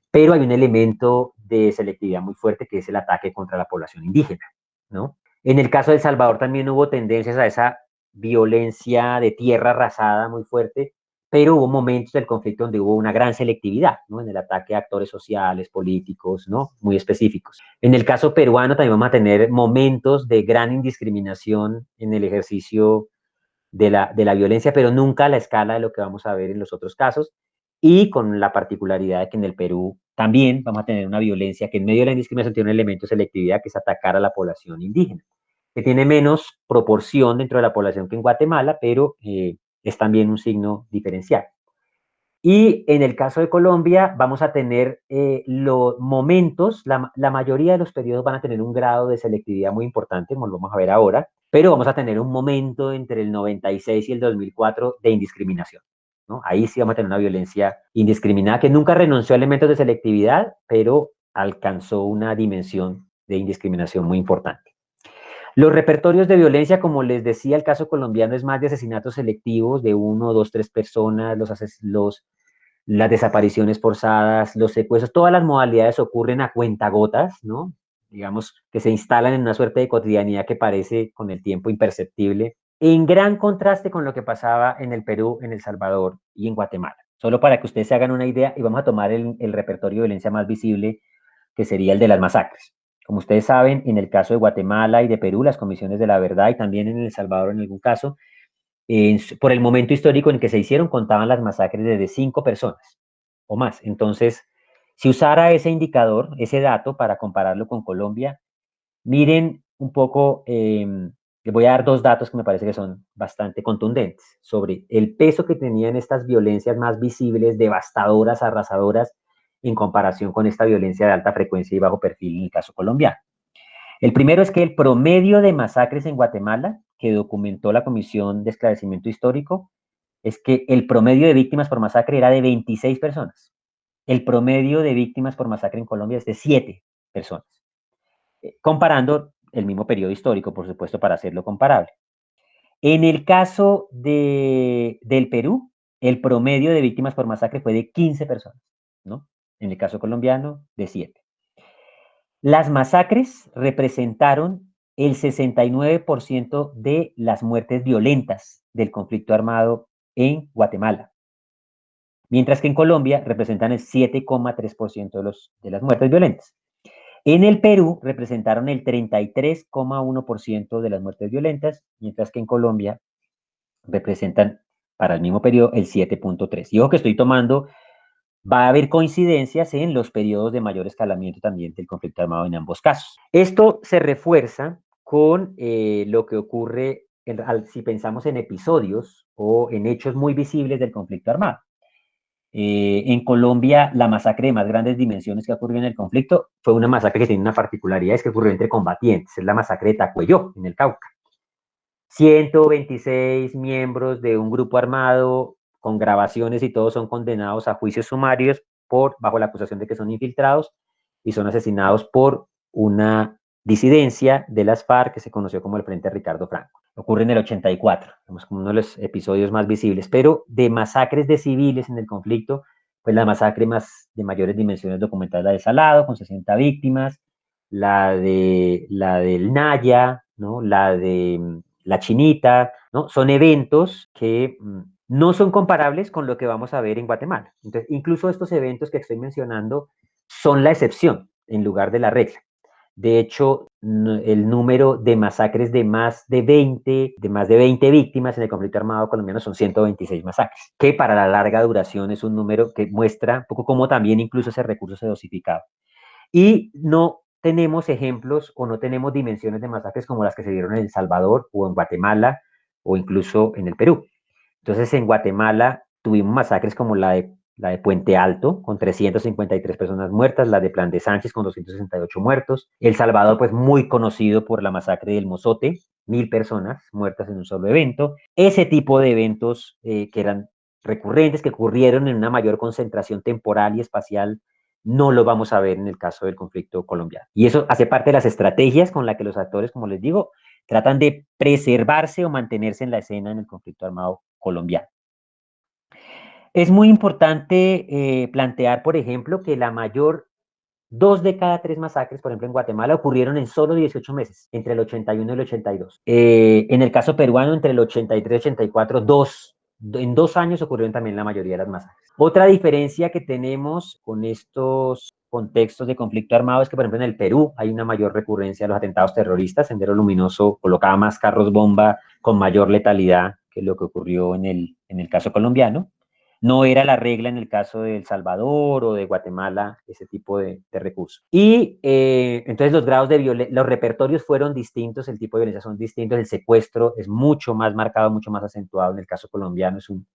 pero hay un elemento de selectividad muy fuerte que es el ataque contra la población indígena, ¿no? En el caso de El Salvador también hubo tendencias a esa violencia de tierra arrasada muy fuerte, pero hubo momentos del conflicto donde hubo una gran selectividad, ¿no? En el ataque a actores sociales, políticos, ¿no? Muy específicos. En el caso peruano también vamos a tener momentos de gran indiscriminación en el ejercicio de la violencia, pero nunca a la escala de lo que vamos a ver en los otros casos, y con la particularidad de que en el Perú también vamos a tener una violencia que en medio de la indiscriminación tiene un elemento de selectividad, que es atacar a la población indígena, que tiene menos proporción dentro de la población que en Guatemala, pero es también un signo diferencial. Y en el caso de Colombia vamos a tener los momentos, la mayoría de los periodos van a tener un grado de selectividad muy importante, como lo vamos a ver ahora, pero vamos a tener un momento entre el 96 y el 2004 de indiscriminación, ¿no? Ahí sí vamos a tener una violencia indiscriminada que nunca renunció a elementos de selectividad, pero alcanzó una dimensión de indiscriminación muy importante. Los repertorios de violencia, como les decía, el caso colombiano es más de asesinatos selectivos de 1, 2, 3 personas, las desapariciones forzadas, los secuestros, todas las modalidades ocurren a cuentagotas, ¿no? Digamos que se instalan en una suerte de cotidianidad que parece con el tiempo imperceptible, en gran contraste con lo que pasaba en el Perú, en El Salvador y en Guatemala. Solo para que ustedes se hagan una idea, y vamos a tomar el repertorio de violencia más visible, que sería el de las masacres. Como ustedes saben, en el caso de Guatemala y de Perú, las comisiones de la verdad, y también en El Salvador en algún caso, por el momento histórico en que se hicieron, contaban las masacres de 5 personas o más. Entonces, si usara ese indicador, ese dato, para compararlo con Colombia, miren un poco, les voy a dar 2 datos que me parece que son bastante contundentes sobre el peso que tenían estas violencias más visibles, devastadoras, arrasadoras, en comparación con esta violencia de alta frecuencia y bajo perfil en el caso colombiano. El primero es que el promedio de masacres en Guatemala, que documentó la Comisión de Esclarecimiento Histórico, es que el promedio de víctimas por masacre era de 26 personas. El promedio de víctimas por masacre en Colombia es de 7 personas. Comparando el mismo periodo histórico, por supuesto, para hacerlo comparable. En el caso del Perú, el promedio de víctimas por masacre fue de 15 personas, ¿no? En el caso colombiano, de 7. Las masacres representaron el 69% de las muertes violentas del conflicto armado en Guatemala, mientras que en Colombia representan el 7,3% de las muertes violentas. En el Perú representaron el 33,1% de las muertes violentas, mientras que en Colombia representan para el mismo periodo el 7,3%. Y ojo que estoy tomando, va a haber coincidencias en los periodos de mayor escalamiento también del conflicto armado en ambos casos. Esto se refuerza con lo que ocurre si pensamos en episodios o en hechos muy visibles del conflicto armado. En Colombia, la masacre de más grandes dimensiones que ocurrió en el conflicto fue una masacre que tiene una particularidad, es que ocurrió entre combatientes, es la masacre de Tacuelló, en el Cauca. 126 miembros de un grupo armado con grabaciones y todos son condenados a juicios sumarios bajo la acusación de que son infiltrados y son asesinados por una disidencia de las FARC que se conoció como el Frente Ricardo Franco. Ocurre en el 84, como uno de los episodios más visibles, pero de masacres de civiles en el conflicto, pues la masacre más de mayores dimensiones documentada es la de Salado, con 60 víctimas, la del Naya, ¿no? La de la Chinita, ¿no? Son eventos que no son comparables con lo que vamos a ver en Guatemala. Entonces, incluso estos eventos que estoy mencionando son la excepción en lugar de la regla. De hecho, el número de masacres de más de 20 víctimas en el conflicto armado colombiano son 126 masacres, que para la larga duración es un número que muestra un poco cómo también incluso ese recurso se dosificaba. Y no tenemos ejemplos o no tenemos dimensiones de masacres como las que se dieron en El Salvador o en Guatemala o incluso en el Perú. Entonces, en Guatemala tuvimos masacres como la de Puente Alto, con 353 personas muertas, la de Plan de Sánchez, con 268 muertos. El Salvador, pues muy conocido por la masacre del Mozote, 1.000 personas muertas en un solo evento. Ese tipo de eventos que eran recurrentes, que ocurrieron en una mayor concentración temporal y espacial, no lo vamos a ver en el caso del conflicto colombiano. Y eso hace parte de las estrategias con las que los actores, como les digo, tratan de preservarse o mantenerse en la escena en el conflicto armado colombiano. Es muy importante plantear, por ejemplo, que 2 de cada 3 masacres, por ejemplo, en Guatemala, ocurrieron en solo 18 meses, entre el 81 y el 82. En el caso peruano, entre el 83 y el 84, 2 en 2 años ocurrieron también la mayoría de las masacres. Otra diferencia que tenemos con estos contextos de conflicto armado es que, por ejemplo, en el Perú hay una mayor recurrencia a los atentados terroristas. Sendero Luminoso colocaba más carros bomba con mayor letalidad que lo que ocurrió en el caso colombiano. No era la regla en el caso de El Salvador o de Guatemala, ese tipo de recursos. Y entonces los grados de violencia, los repertorios fueron distintos, el tipo de violencia son distintos, el secuestro es mucho más marcado, mucho más acentuado en el caso colombiano, es un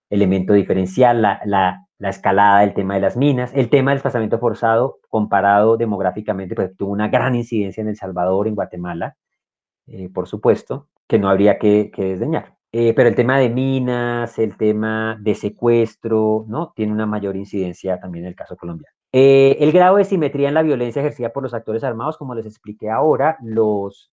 elemento diferencial, la escalada, el tema de las minas, el tema del desplazamiento forzado comparado demográficamente, pues tuvo una gran incidencia en El Salvador, en Guatemala, por supuesto, que no habría que desdeñar. Pero el tema de minas, el tema de secuestro, ¿no? Tiene una mayor incidencia también en el caso colombiano. El grado de simetría en la violencia ejercida por los actores armados, como les expliqué ahora,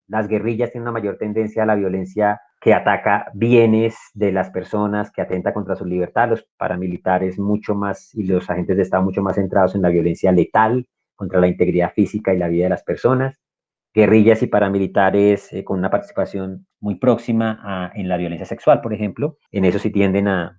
las guerrillas tienen una mayor tendencia a la violencia que ataca bienes de las personas, que atenta contra su libertad, los paramilitares mucho más y los agentes de Estado mucho más centrados en la violencia letal contra la integridad física y la vida de las personas, guerrillas y paramilitares con una participación muy próxima en la violencia sexual, por ejemplo. En eso sí tienden a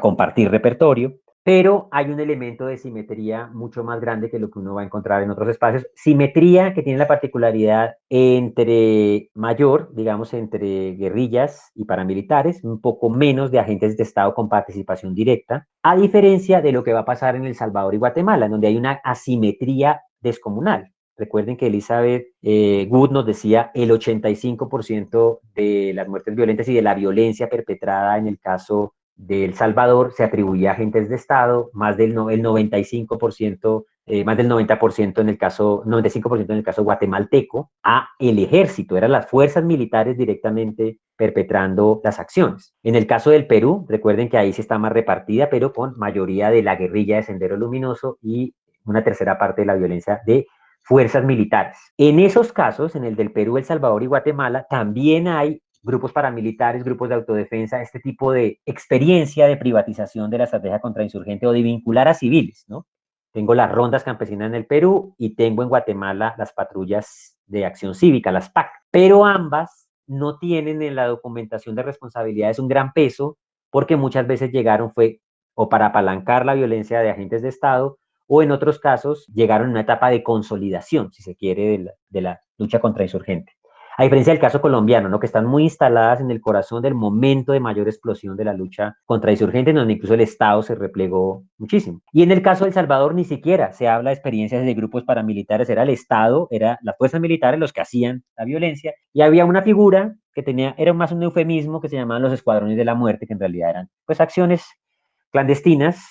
compartir repertorio, pero hay un elemento de simetría mucho más grande que lo que uno va a encontrar en otros espacios. Simetría que tiene la particularidad entre mayor, digamos, entre guerrillas y paramilitares, un poco menos de agentes de Estado con participación directa, a diferencia de lo que va a pasar en El Salvador y Guatemala, donde hay una asimetría descomunal. Recuerden que Elizabeth Wood nos decía el 85% de las muertes violentas y de la violencia perpetrada en el caso de El Salvador se atribuía a agentes de Estado, más del el 95%, más del 90% en el caso, 95% en el caso guatemalteco, a el ejército, eran las fuerzas militares directamente perpetrando las acciones. En el caso del Perú, recuerden que ahí sí está más repartida, pero con mayoría de la guerrilla de Sendero Luminoso y una tercera parte de la violencia de fuerzas militares. En esos casos, en el del Perú, El Salvador y Guatemala, también hay grupos paramilitares, grupos de autodefensa, este tipo de experiencia de privatización de la estrategia contrainsurgente o de vincular a civiles, ¿no? Tengo las rondas campesinas en el Perú y tengo en Guatemala las patrullas de acción cívica, las PAC, pero ambas no tienen en la documentación de responsabilidades un gran peso porque muchas veces llegaron fue o para apalancar la violencia de agentes de Estado o en otros casos llegaron a una etapa de consolidación, si se quiere, de la lucha contrainsurgente. A diferencia del caso colombiano, ¿no? Que están muy instaladas en el corazón del momento de mayor explosión de la lucha contrainsurgente, donde incluso el Estado se replegó muchísimo. Y en el caso de El Salvador ni siquiera se habla de experiencias de grupos paramilitares, era el Estado, era las fuerzas militares los que hacían la violencia, y había una figura que tenía, era más un eufemismo que se llamaban los escuadrones de la muerte, que en realidad eran pues acciones clandestinas,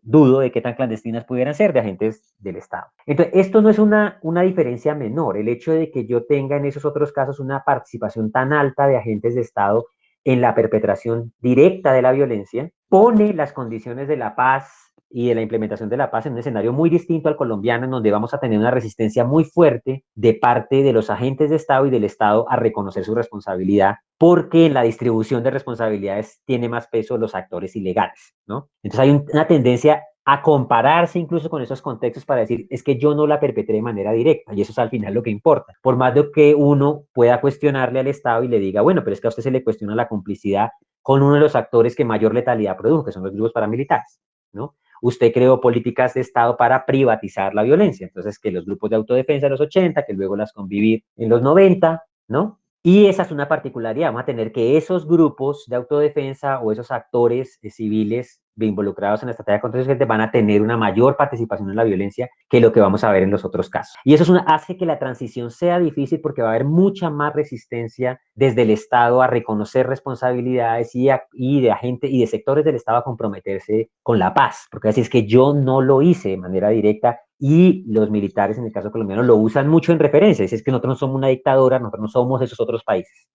dudo de qué tan clandestinas pudieran ser de agentes del Estado. Entonces, esto no es una diferencia menor. El hecho de que yo tenga en esos otros casos una participación tan alta de agentes de Estado en la perpetración directa de la violencia pone las condiciones de la paz y de la implementación de la paz en un escenario muy distinto al colombiano, en donde vamos a tener una resistencia muy fuerte de parte de los agentes de Estado y del Estado a reconocer su responsabilidad, porque en la distribución de responsabilidades tiene más peso los actores ilegales, ¿no? Entonces hay una tendencia a compararse incluso con esos contextos para decir, es que yo no la perpetré de manera directa, y eso es al final lo que importa. Por más de que uno pueda cuestionarle al Estado y le diga, bueno, pero es que a usted se le cuestiona la complicidad con uno de los actores que mayor letalidad produjo, que son los grupos paramilitares, ¿no? Usted creó políticas de Estado para privatizar la violencia, entonces que los grupos de autodefensa de los 80, que luego las convivir en los 90, ¿no? Y esa es una particularidad, vamos a tener que esos grupos de autodefensa o esos actores civiles involucrados en la estrategia contra el van a tener una mayor participación en la violencia que lo que vamos a ver en los otros casos. Y eso hace que la transición sea difícil porque va a haber mucha más resistencia desde el Estado a reconocer responsabilidades y de agentes y de sectores del Estado a comprometerse con la paz, porque así es que yo no lo hice de manera directa y los militares, en el caso colombiano, lo usan mucho en referencia. Es que nosotros no somos una dictadura, nosotros no somos esos otros países,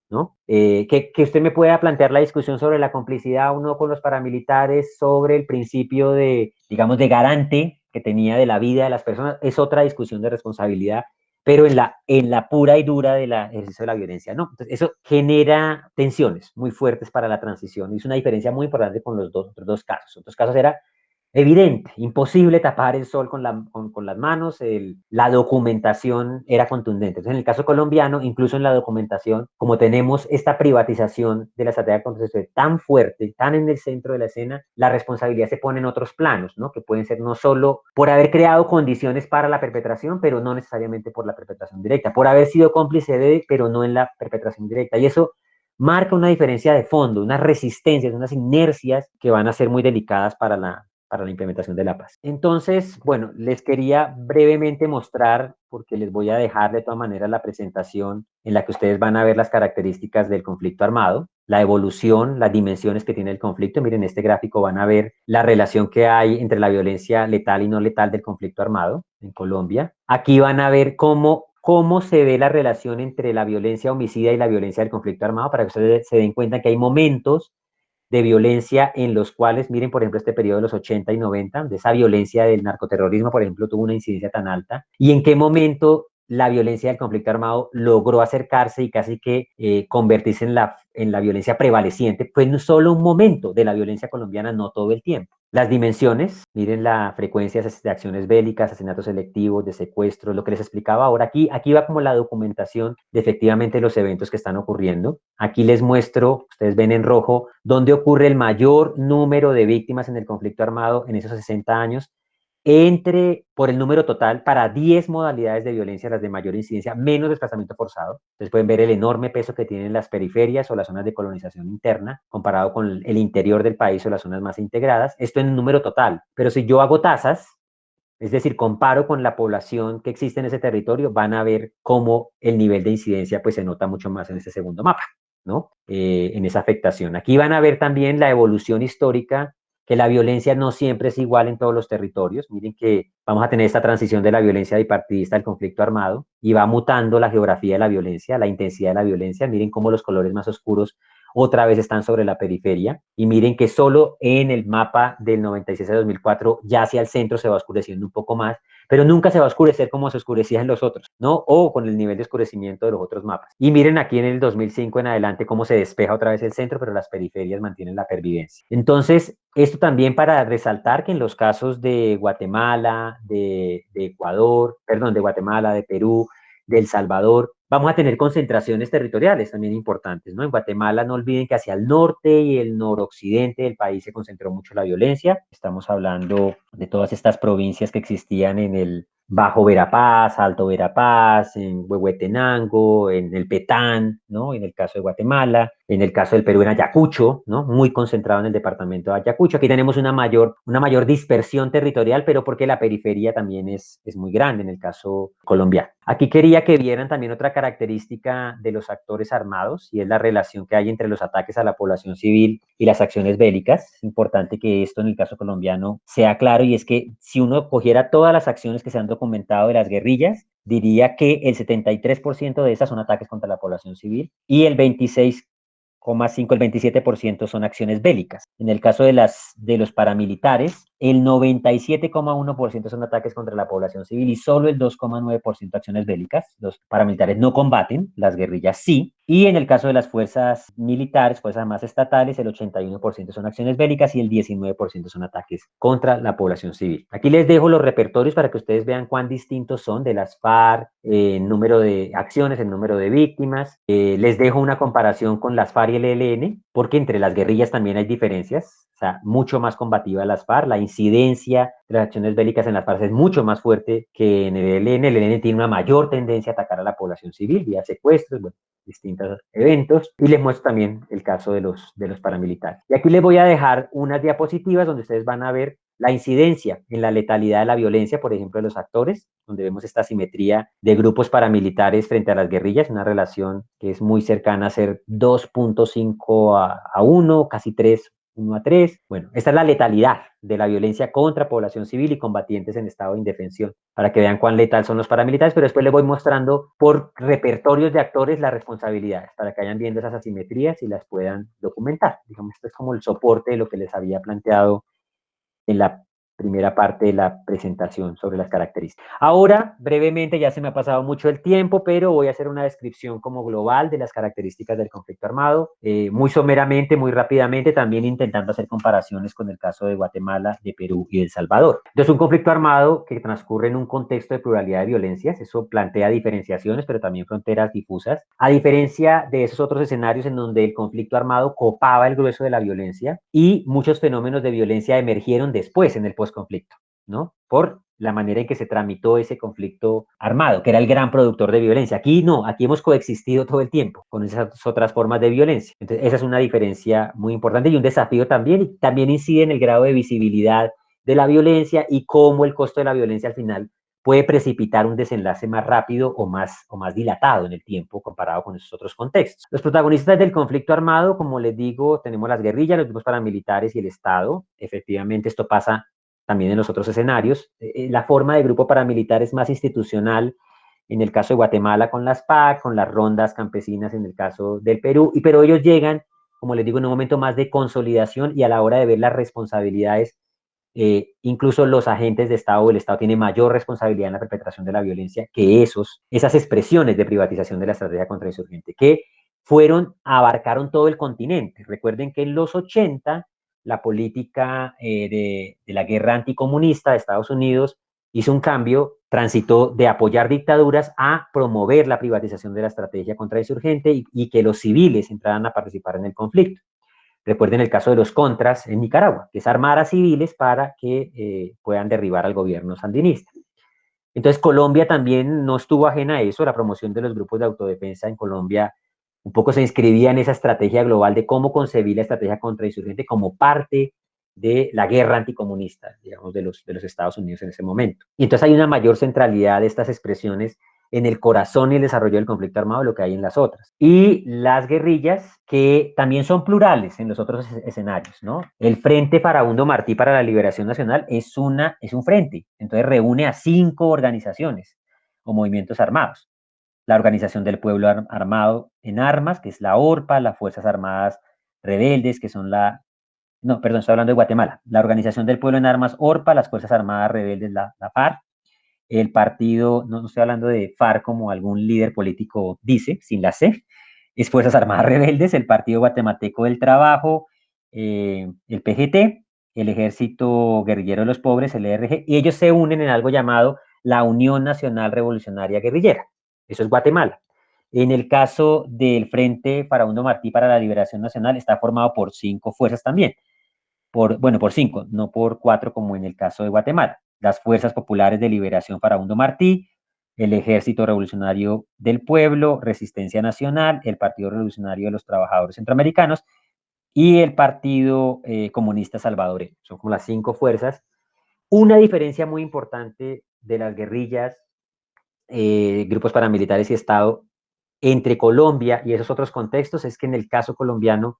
¿no? Que usted me pueda plantear la discusión sobre la complicidad o no con los paramilitares, sobre el principio de, digamos, de garante que tenía de la vida de las personas, es otra discusión de responsabilidad, pero en la pura y dura del ejercicio de la violencia, no. Entonces, eso genera tensiones muy fuertes para la transición. Y es una diferencia muy importante con los otros dos casos. Otros casos era evidente, imposible tapar el sol con las manos, la documentación era contundente. Entonces, en el caso colombiano, incluso en la documentación, como tenemos esta privatización de la estrategia contrasexual tan fuerte, tan en el centro de la escena, la responsabilidad se pone en otros planos, ¿no? Que pueden ser no solo por haber creado condiciones para la perpetración, pero no necesariamente por la perpetración directa, por haber sido cómplice de, pero no en la perpetración directa. Y eso marca una diferencia de fondo, unas resistencias, unas inercias que van a ser muy delicadas para la implementación de la paz. Entonces, bueno, les quería brevemente mostrar, porque les voy a dejar de todas maneras la presentación en la que ustedes van a ver las características del conflicto armado, la evolución, las dimensiones que tiene el conflicto. Miren, en este gráfico van a ver la relación que hay entre la violencia letal y no letal del conflicto armado en Colombia. Aquí van a ver cómo se ve la relación entre la violencia homicida y la violencia del conflicto armado, para que ustedes se den cuenta que hay momentos de violencia en los cuales, miren, por ejemplo, este periodo de los 80 y 90, de esa violencia del narcoterrorismo, por ejemplo, tuvo una incidencia tan alta, y en qué momento la violencia del conflicto armado logró acercarse y casi que convertirse en la violencia prevaleciente, pues no solo un momento de la violencia colombiana, no todo el tiempo. Las dimensiones, miren la frecuencia de acciones bélicas, asesinatos selectivos, de secuestros, lo que les explicaba ahora. Aquí va como la documentación de efectivamente los eventos que están ocurriendo. Aquí les muestro, ustedes ven en rojo, dónde ocurre el mayor número de víctimas en el conflicto armado en esos 60 años, por el número total para 10 modalidades de violencia, las de mayor incidencia, menos desplazamiento forzado. Ustedes pueden ver el enorme peso que tienen las periferias o las zonas de colonización interna comparado con el interior del país o las zonas más integradas. Esto en número total. Pero si yo hago tasas, es decir, comparo con la población que existe en ese territorio, van a ver cómo el nivel de incidencia pues se nota mucho más en este segundo mapa, ¿no? En esa afectación. Aquí van a ver también la evolución histórica, que la violencia no siempre es igual en todos los territorios. Miren que vamos a tener esta transición de la violencia bipartidista al conflicto armado y va mutando la geografía de la violencia, la intensidad de la violencia. Miren cómo los colores más oscuros otra vez están sobre la periferia. Y miren que solo en el mapa del 96 a 2004 ya hacia el centro se va oscureciendo un poco más, pero nunca se va a oscurecer como se oscurecía en los otros, ¿no? O con el nivel de oscurecimiento de los otros mapas. Y miren aquí en el 2005 en adelante cómo se despeja otra vez el centro, pero las periferias mantienen la pervivencia. Entonces, esto también para resaltar que en los casos de Guatemala, de Ecuador, perdón, de Guatemala, de Perú, de El Salvador, vamos a tener concentraciones territoriales también importantes, ¿no? En Guatemala no olviden que hacia el norte y el noroccidente del país se concentró mucho la violencia. Estamos hablando de todas estas provincias que existían en el Bajo Verapaz, Alto Verapaz, en Huehuetenango, en el Petán, ¿no? En el caso de Guatemala, en el caso del Perú en Ayacucho, ¿no? Muy concentrado en el departamento de Ayacucho. Aquí tenemos una mayor dispersión territorial, pero porque la periferia también es muy grande en el caso colombiano. Aquí quería que vieran también otra característica de los actores armados y es la relación que hay entre los ataques a la población civil y las acciones bélicas. Es importante que esto en el caso colombiano sea claro y es que si uno cogiera todas las acciones que se han documentado de las guerrillas, diría que el 73% de esas son ataques contra la población civil y el 26,5, el 27% son acciones bélicas. En el caso de los paramilitares, el 97,1% son ataques contra la población civil y solo el 2,9% acciones bélicas. Los paramilitares no combaten, las guerrillas sí. Y en el caso de las fuerzas militares, fuerzas más estatales, el 81% son acciones bélicas y el 19% son ataques contra la población civil. Aquí les dejo los repertorios para que ustedes vean cuán distintos son de las FARC, en número de acciones, en número de víctimas. Les dejo una comparación con las FARC y el ELN, porque entre las guerrillas también hay diferencias. O sea, mucho más combativa las FARC, la incidencia de las acciones bélicas en las FARC es mucho más fuerte que en el ELN. El ELN tiene una mayor tendencia a atacar a la población civil vía secuestros, bueno, distintos eventos, y les muestro también el caso de los paramilitares. Y aquí les voy a dejar unas diapositivas donde ustedes van a ver la incidencia en la letalidad de la violencia, por ejemplo, de los actores, donde vemos esta simetría de grupos paramilitares frente a las guerrillas, una relación que es muy cercana a ser 2,5 a 1, casi 3, 1 a 3. Bueno, esta es la letalidad de la violencia contra población civil y combatientes en estado de indefensión, para que vean cuán letal son los paramilitares, pero después les voy mostrando por repertorios de actores las responsabilidades, para que vayan viendo esas asimetrías y las puedan documentar. Digamos, esto es como el soporte de lo que les había planteado en la primera parte de la presentación sobre las características. Ahora, brevemente, ya se me ha pasado mucho el tiempo, pero voy a hacer una descripción como global de las características del conflicto armado, muy someramente, muy rápidamente, también intentando hacer comparaciones con el caso de Guatemala, de Perú y de El Salvador. Entonces, un conflicto armado que transcurre en un contexto de pluralidad de violencias, eso plantea diferenciaciones, pero también fronteras difusas, a diferencia de esos otros escenarios en donde el conflicto armado copaba el grueso de la violencia y muchos fenómenos de violencia emergieron después en el postconflicto, ¿no? Por la manera en que se tramitó ese conflicto armado, que era el gran productor de violencia. Aquí no, aquí hemos coexistido todo el tiempo con esas otras formas de violencia. Entonces, esa es una diferencia muy importante y un desafío también, y también incide en el grado de visibilidad de la violencia y cómo el costo de la violencia al final puede precipitar un desenlace más rápido o más dilatado en el tiempo comparado con esos otros contextos. Los protagonistas del conflicto armado, como les digo, tenemos las guerrillas, los grupos paramilitares y el Estado. Efectivamente, esto pasa también en los otros escenarios. La forma de grupo paramilitar es más institucional en el caso de Guatemala con las PAC, con las rondas campesinas en el caso del Perú, pero ellos llegan, como les digo, en un momento más de consolidación y a la hora de ver las responsabilidades, incluso los agentes de Estado o el Estado tiene mayor responsabilidad en la perpetración de la violencia que esas expresiones de privatización de la estrategia contrainsurgente, que abarcaron todo el continente. Recuerden que en los 80 la política de la guerra anticomunista de Estados Unidos hizo un cambio, transitó de apoyar dictaduras a promover la privatización de la estrategia contrainsurgente y que los civiles entraran a participar en el conflicto. Recuerden el caso de los contras en Nicaragua, que es armar a civiles para que puedan derribar al gobierno sandinista. Entonces Colombia también no estuvo ajena a eso, la promoción de los grupos de autodefensa en Colombia un poco se inscribía en esa estrategia global de cómo concebir la estrategia contrainsurgente como parte de la guerra anticomunista, digamos, de los Estados Unidos en ese momento. Y entonces hay una mayor centralidad de estas expresiones en el corazón y el desarrollo del conflicto armado de lo que hay en las otras. Y las guerrillas, que también son plurales en los otros escenarios, ¿no? El Frente Farabundo Martí para la Liberación Nacional es un frente, entonces reúne a 5 organizaciones o movimientos armados. La Organización del Pueblo Armado en Armas, que es la ORPA, las Fuerzas Armadas Rebeldes, que son no, perdón, estoy hablando de Guatemala. La Organización del Pueblo en Armas, ORPA, las Fuerzas Armadas Rebeldes, la FARC, el partido, no estoy hablando de FARC como algún líder político dice, sin la C, es Fuerzas Armadas Rebeldes, el Partido Guatemalteco del Trabajo, el PGT, el Ejército Guerrillero de los Pobres, el ERG, y ellos se unen en algo llamado la Unión Nacional Revolucionaria Guerrillera. Eso es Guatemala. En el caso del Frente Farabundo Martí para la Liberación Nacional, está formado por 5 fuerzas también. Por 5, no por 4 como en el caso de Guatemala. Las Fuerzas Populares de Liberación Farabundo Martí, el Ejército Revolucionario del Pueblo, Resistencia Nacional, el Partido Revolucionario de los Trabajadores Centroamericanos y el Partido Comunista Salvadoreño. Son como las 5 fuerzas. Una diferencia muy importante de las guerrillas, grupos paramilitares y Estado entre Colombia y esos otros contextos es que en el caso colombiano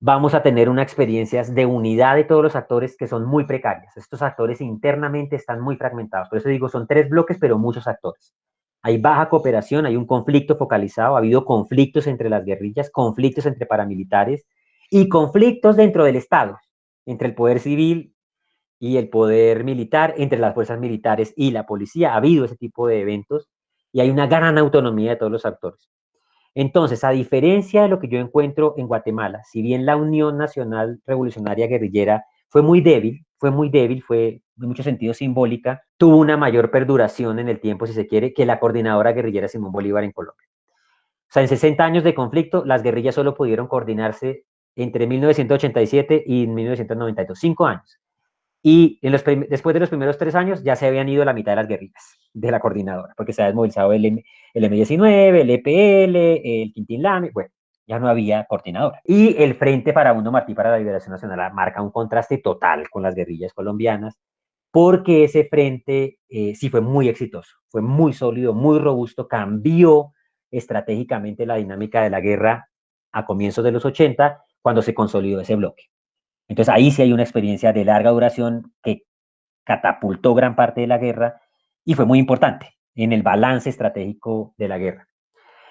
vamos a tener una experiencia de unidad de todos los actores que son muy precarias. Estos actores internamente están muy fragmentados. Por eso digo, son 3 bloques, pero muchos actores. Hay baja cooperación, hay un conflicto focalizado, ha habido conflictos entre las guerrillas, conflictos entre paramilitares y conflictos dentro del Estado, entre el poder civil y el poder militar, entre las fuerzas militares y la policía. Ha habido ese tipo de eventos y hay una gran autonomía de todos los actores. Entonces, a diferencia de lo que yo encuentro en Guatemala, si bien la Unión Nacional Revolucionaria Guerrillera fue en muchos sentidos simbólica, tuvo una mayor perduración en el tiempo, si se quiere, que la coordinadora guerrillera Simón Bolívar en Colombia. O sea, en 60 años de conflicto, las guerrillas solo pudieron coordinarse entre 1987 y 1992, 5 años. Y después de los primeros 3 años ya se habían ido la mitad de las guerrillas de la coordinadora, porque se había desmovilizado el M-19, el EPL, el Quintín Lame, bueno, ya no había coordinadora. Y el Frente Farabundo Martí para la Liberación Nacional marca un contraste total con las guerrillas colombianas, porque ese frente sí fue muy exitoso, fue muy sólido, muy robusto, cambió estratégicamente la dinámica de la guerra a comienzos de los 80, cuando se consolidó ese bloque. Entonces ahí sí hay una experiencia de larga duración que catapultó gran parte de la guerra y fue muy importante en el balance estratégico de la guerra.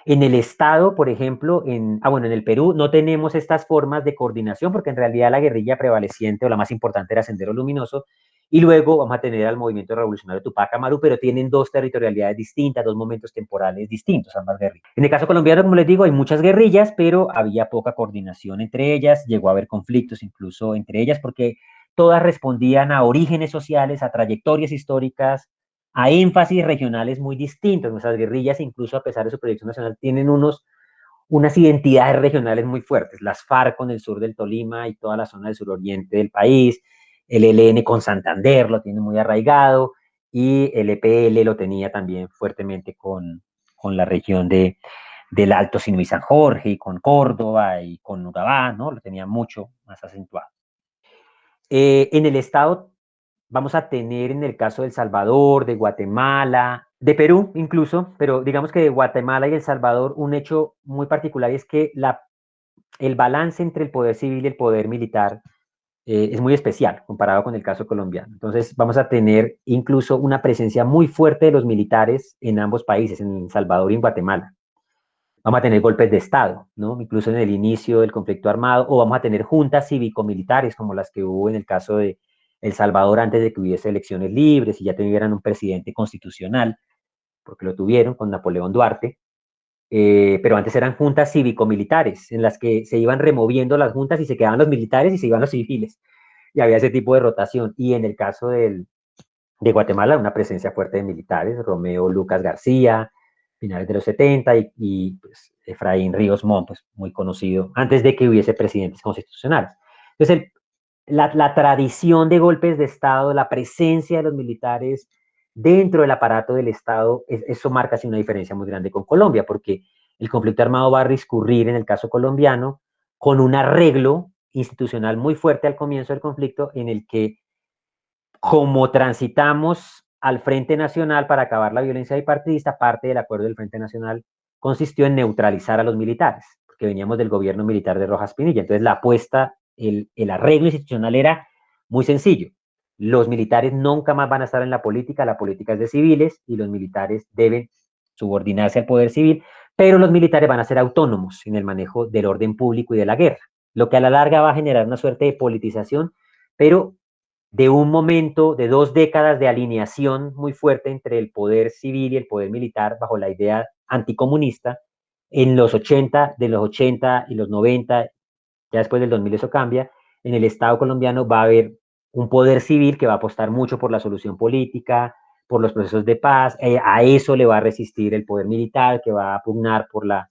En el Estado, por ejemplo, en el Perú no tenemos estas formas de coordinación porque en realidad la guerrilla prevaleciente o la más importante era Sendero Luminoso y luego vamos a tener al movimiento revolucionario Tupac Amaru, pero tienen dos territorialidades distintas, dos momentos temporales distintos, ambas guerrillas. En el caso colombiano, como les digo, hay muchas guerrillas, pero había poca coordinación entre ellas, llegó a haber conflictos incluso entre ellas, porque todas respondían a orígenes sociales, a trayectorias históricas, a énfasis regionales muy distintos. Nuestras guerrillas, incluso a pesar de su proyección nacional, tienen unas identidades regionales muy fuertes. Las FARC con el sur del Tolima y toda la zona del suroriente del país, el ELN con Santander lo tiene muy arraigado, y el EPL lo tenía también fuertemente con la región del Alto Sinú y San Jorge, y con Córdoba y con Urabá, ¿no? Lo tenía mucho más acentuado. En el estado vamos a tener, en el caso de El Salvador, de Guatemala, de Perú incluso, pero digamos que de Guatemala y El Salvador, un hecho muy particular es que el balance entre el poder civil y el poder militar es muy especial comparado con el caso colombiano. Entonces vamos a tener incluso una presencia muy fuerte de los militares en ambos países, en El Salvador y en Guatemala. Vamos a tener golpes de Estado, ¿no? Incluso en el inicio del conflicto armado, o vamos a tener juntas cívico-militares como las que hubo en el caso de El Salvador antes de que hubiese elecciones libres y ya tuvieran un presidente constitucional, porque lo tuvieron con Napoleón Duarte. Pero antes eran juntas cívico-militares, en las que se iban removiendo las juntas y se quedaban los militares y se iban los civiles. Y había ese tipo de rotación. Y en el caso de Guatemala, una presencia fuerte de militares, Romeo Lucas García, finales de los 70, y pues, Efraín Ríos Montt, pues, muy conocido, antes de que hubiese presidentes constitucionales. Entonces, la tradición de golpes de Estado, la presencia de los militares dentro del aparato del Estado, eso marca así una diferencia muy grande con Colombia, porque el conflicto armado va a discurrir en el caso colombiano con un arreglo institucional muy fuerte al comienzo del conflicto, en el que, como transitamos al Frente Nacional para acabar la violencia bipartidista, parte del acuerdo del Frente Nacional consistió en neutralizar a los militares, porque veníamos del gobierno militar de Rojas Pinilla. Entonces la apuesta, el arreglo institucional era muy sencillo. Los militares nunca más van a estar en la política es de civiles y los militares deben subordinarse al poder civil, pero los militares van a ser autónomos en el manejo del orden público y de la guerra, lo que a la larga va a generar una suerte de politización, pero de un momento, de 2 décadas de alineación muy fuerte entre el poder civil y el poder militar bajo la idea anticomunista. En los 80, de los 80 y los 90, ya después del 2000 eso cambia, en el Estado colombiano va a haber un poder civil que va a apostar mucho por la solución política, por los procesos de paz, a eso le va a resistir el poder militar, que va a pugnar por la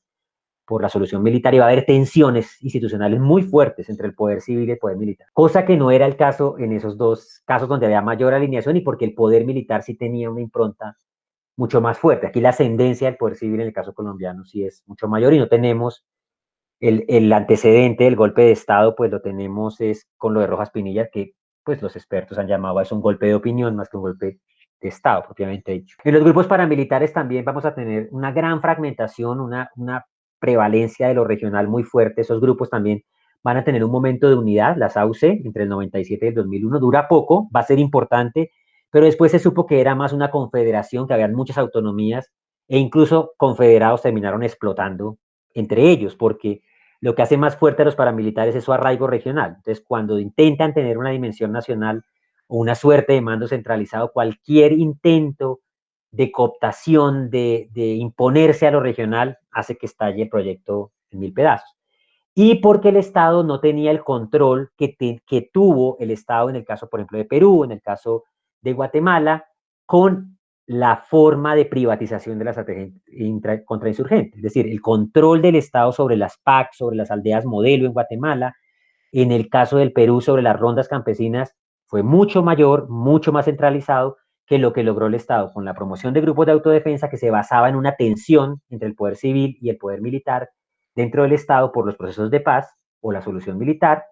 solución militar, y va a haber tensiones institucionales muy fuertes entre el poder civil y el poder militar, cosa que no era el caso en esos dos casos donde había mayor alineación, y porque el poder militar sí tenía una impronta mucho más fuerte. Aquí la ascendencia del poder civil en el caso colombiano sí es mucho mayor, y no tenemos el antecedente del golpe de Estado, pues lo tenemos es con lo de Rojas Pinilla, que pues los expertos han llamado a eso un golpe de opinión más que un golpe de Estado, propiamente dicho. En los grupos paramilitares también vamos a tener una gran fragmentación, una prevalencia de lo regional muy fuerte. Esos grupos también van a tener un momento de unidad, las AUC, entre el 97 y el 2001, dura poco, va a ser importante, pero después se supo que era más una confederación, que habían muchas autonomías, e incluso confederados terminaron explotando entre ellos, porque lo que hace más fuerte a los paramilitares es su arraigo regional. Entonces, cuando intentan tener una dimensión nacional o una suerte de mando centralizado, cualquier intento de cooptación, de imponerse a lo regional, hace que estalle el proyecto en mil pedazos. Y porque el Estado no tenía el control que tuvo el Estado en el caso, por ejemplo, de Perú, en el caso de Guatemala, con la forma de privatización de la estrategia contrainsurgente. Es decir, el control del Estado sobre las PAC, sobre las aldeas modelo en Guatemala, en el caso del Perú sobre las rondas campesinas, fue mucho mayor, mucho más centralizado que lo que logró el Estado con la promoción de grupos de autodefensa, que se basaba en una tensión entre el poder civil y el poder militar dentro del Estado por los procesos de paz o la solución militar,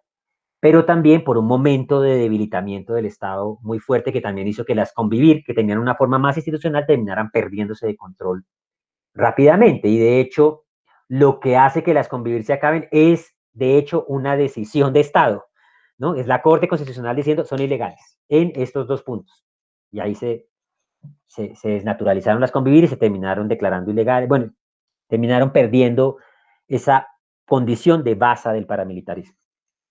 pero también por un momento de debilitamiento del Estado muy fuerte, que también hizo que las convivir, que tenían una forma más institucional, terminaran perdiéndose de control rápidamente. Y de hecho, lo que hace que las convivir se acaben es, de hecho, una decisión de Estado, ¿no? Es la Corte Constitucional diciendo son ilegales en estos dos puntos. Y ahí se desnaturalizaron las convivir y se terminaron declarando ilegales. Bueno, terminaron perdiendo esa condición de base del paramilitarismo.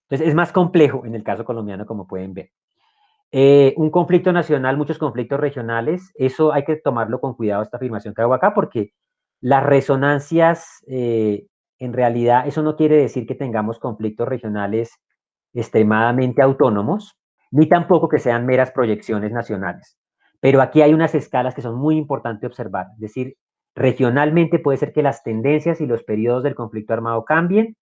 Entonces, es más complejo en el caso colombiano, como pueden ver. Un conflicto nacional, muchos conflictos regionales, eso hay que tomarlo con cuidado, esta afirmación que hago acá, porque las resonancias, en realidad, eso no quiere decir que tengamos conflictos regionales extremadamente autónomos, ni tampoco que sean meras proyecciones nacionales. Pero aquí hay unas escalas que son muy importantes observar. Es decir, regionalmente puede ser que las tendencias y los periodos del conflicto armado cambien,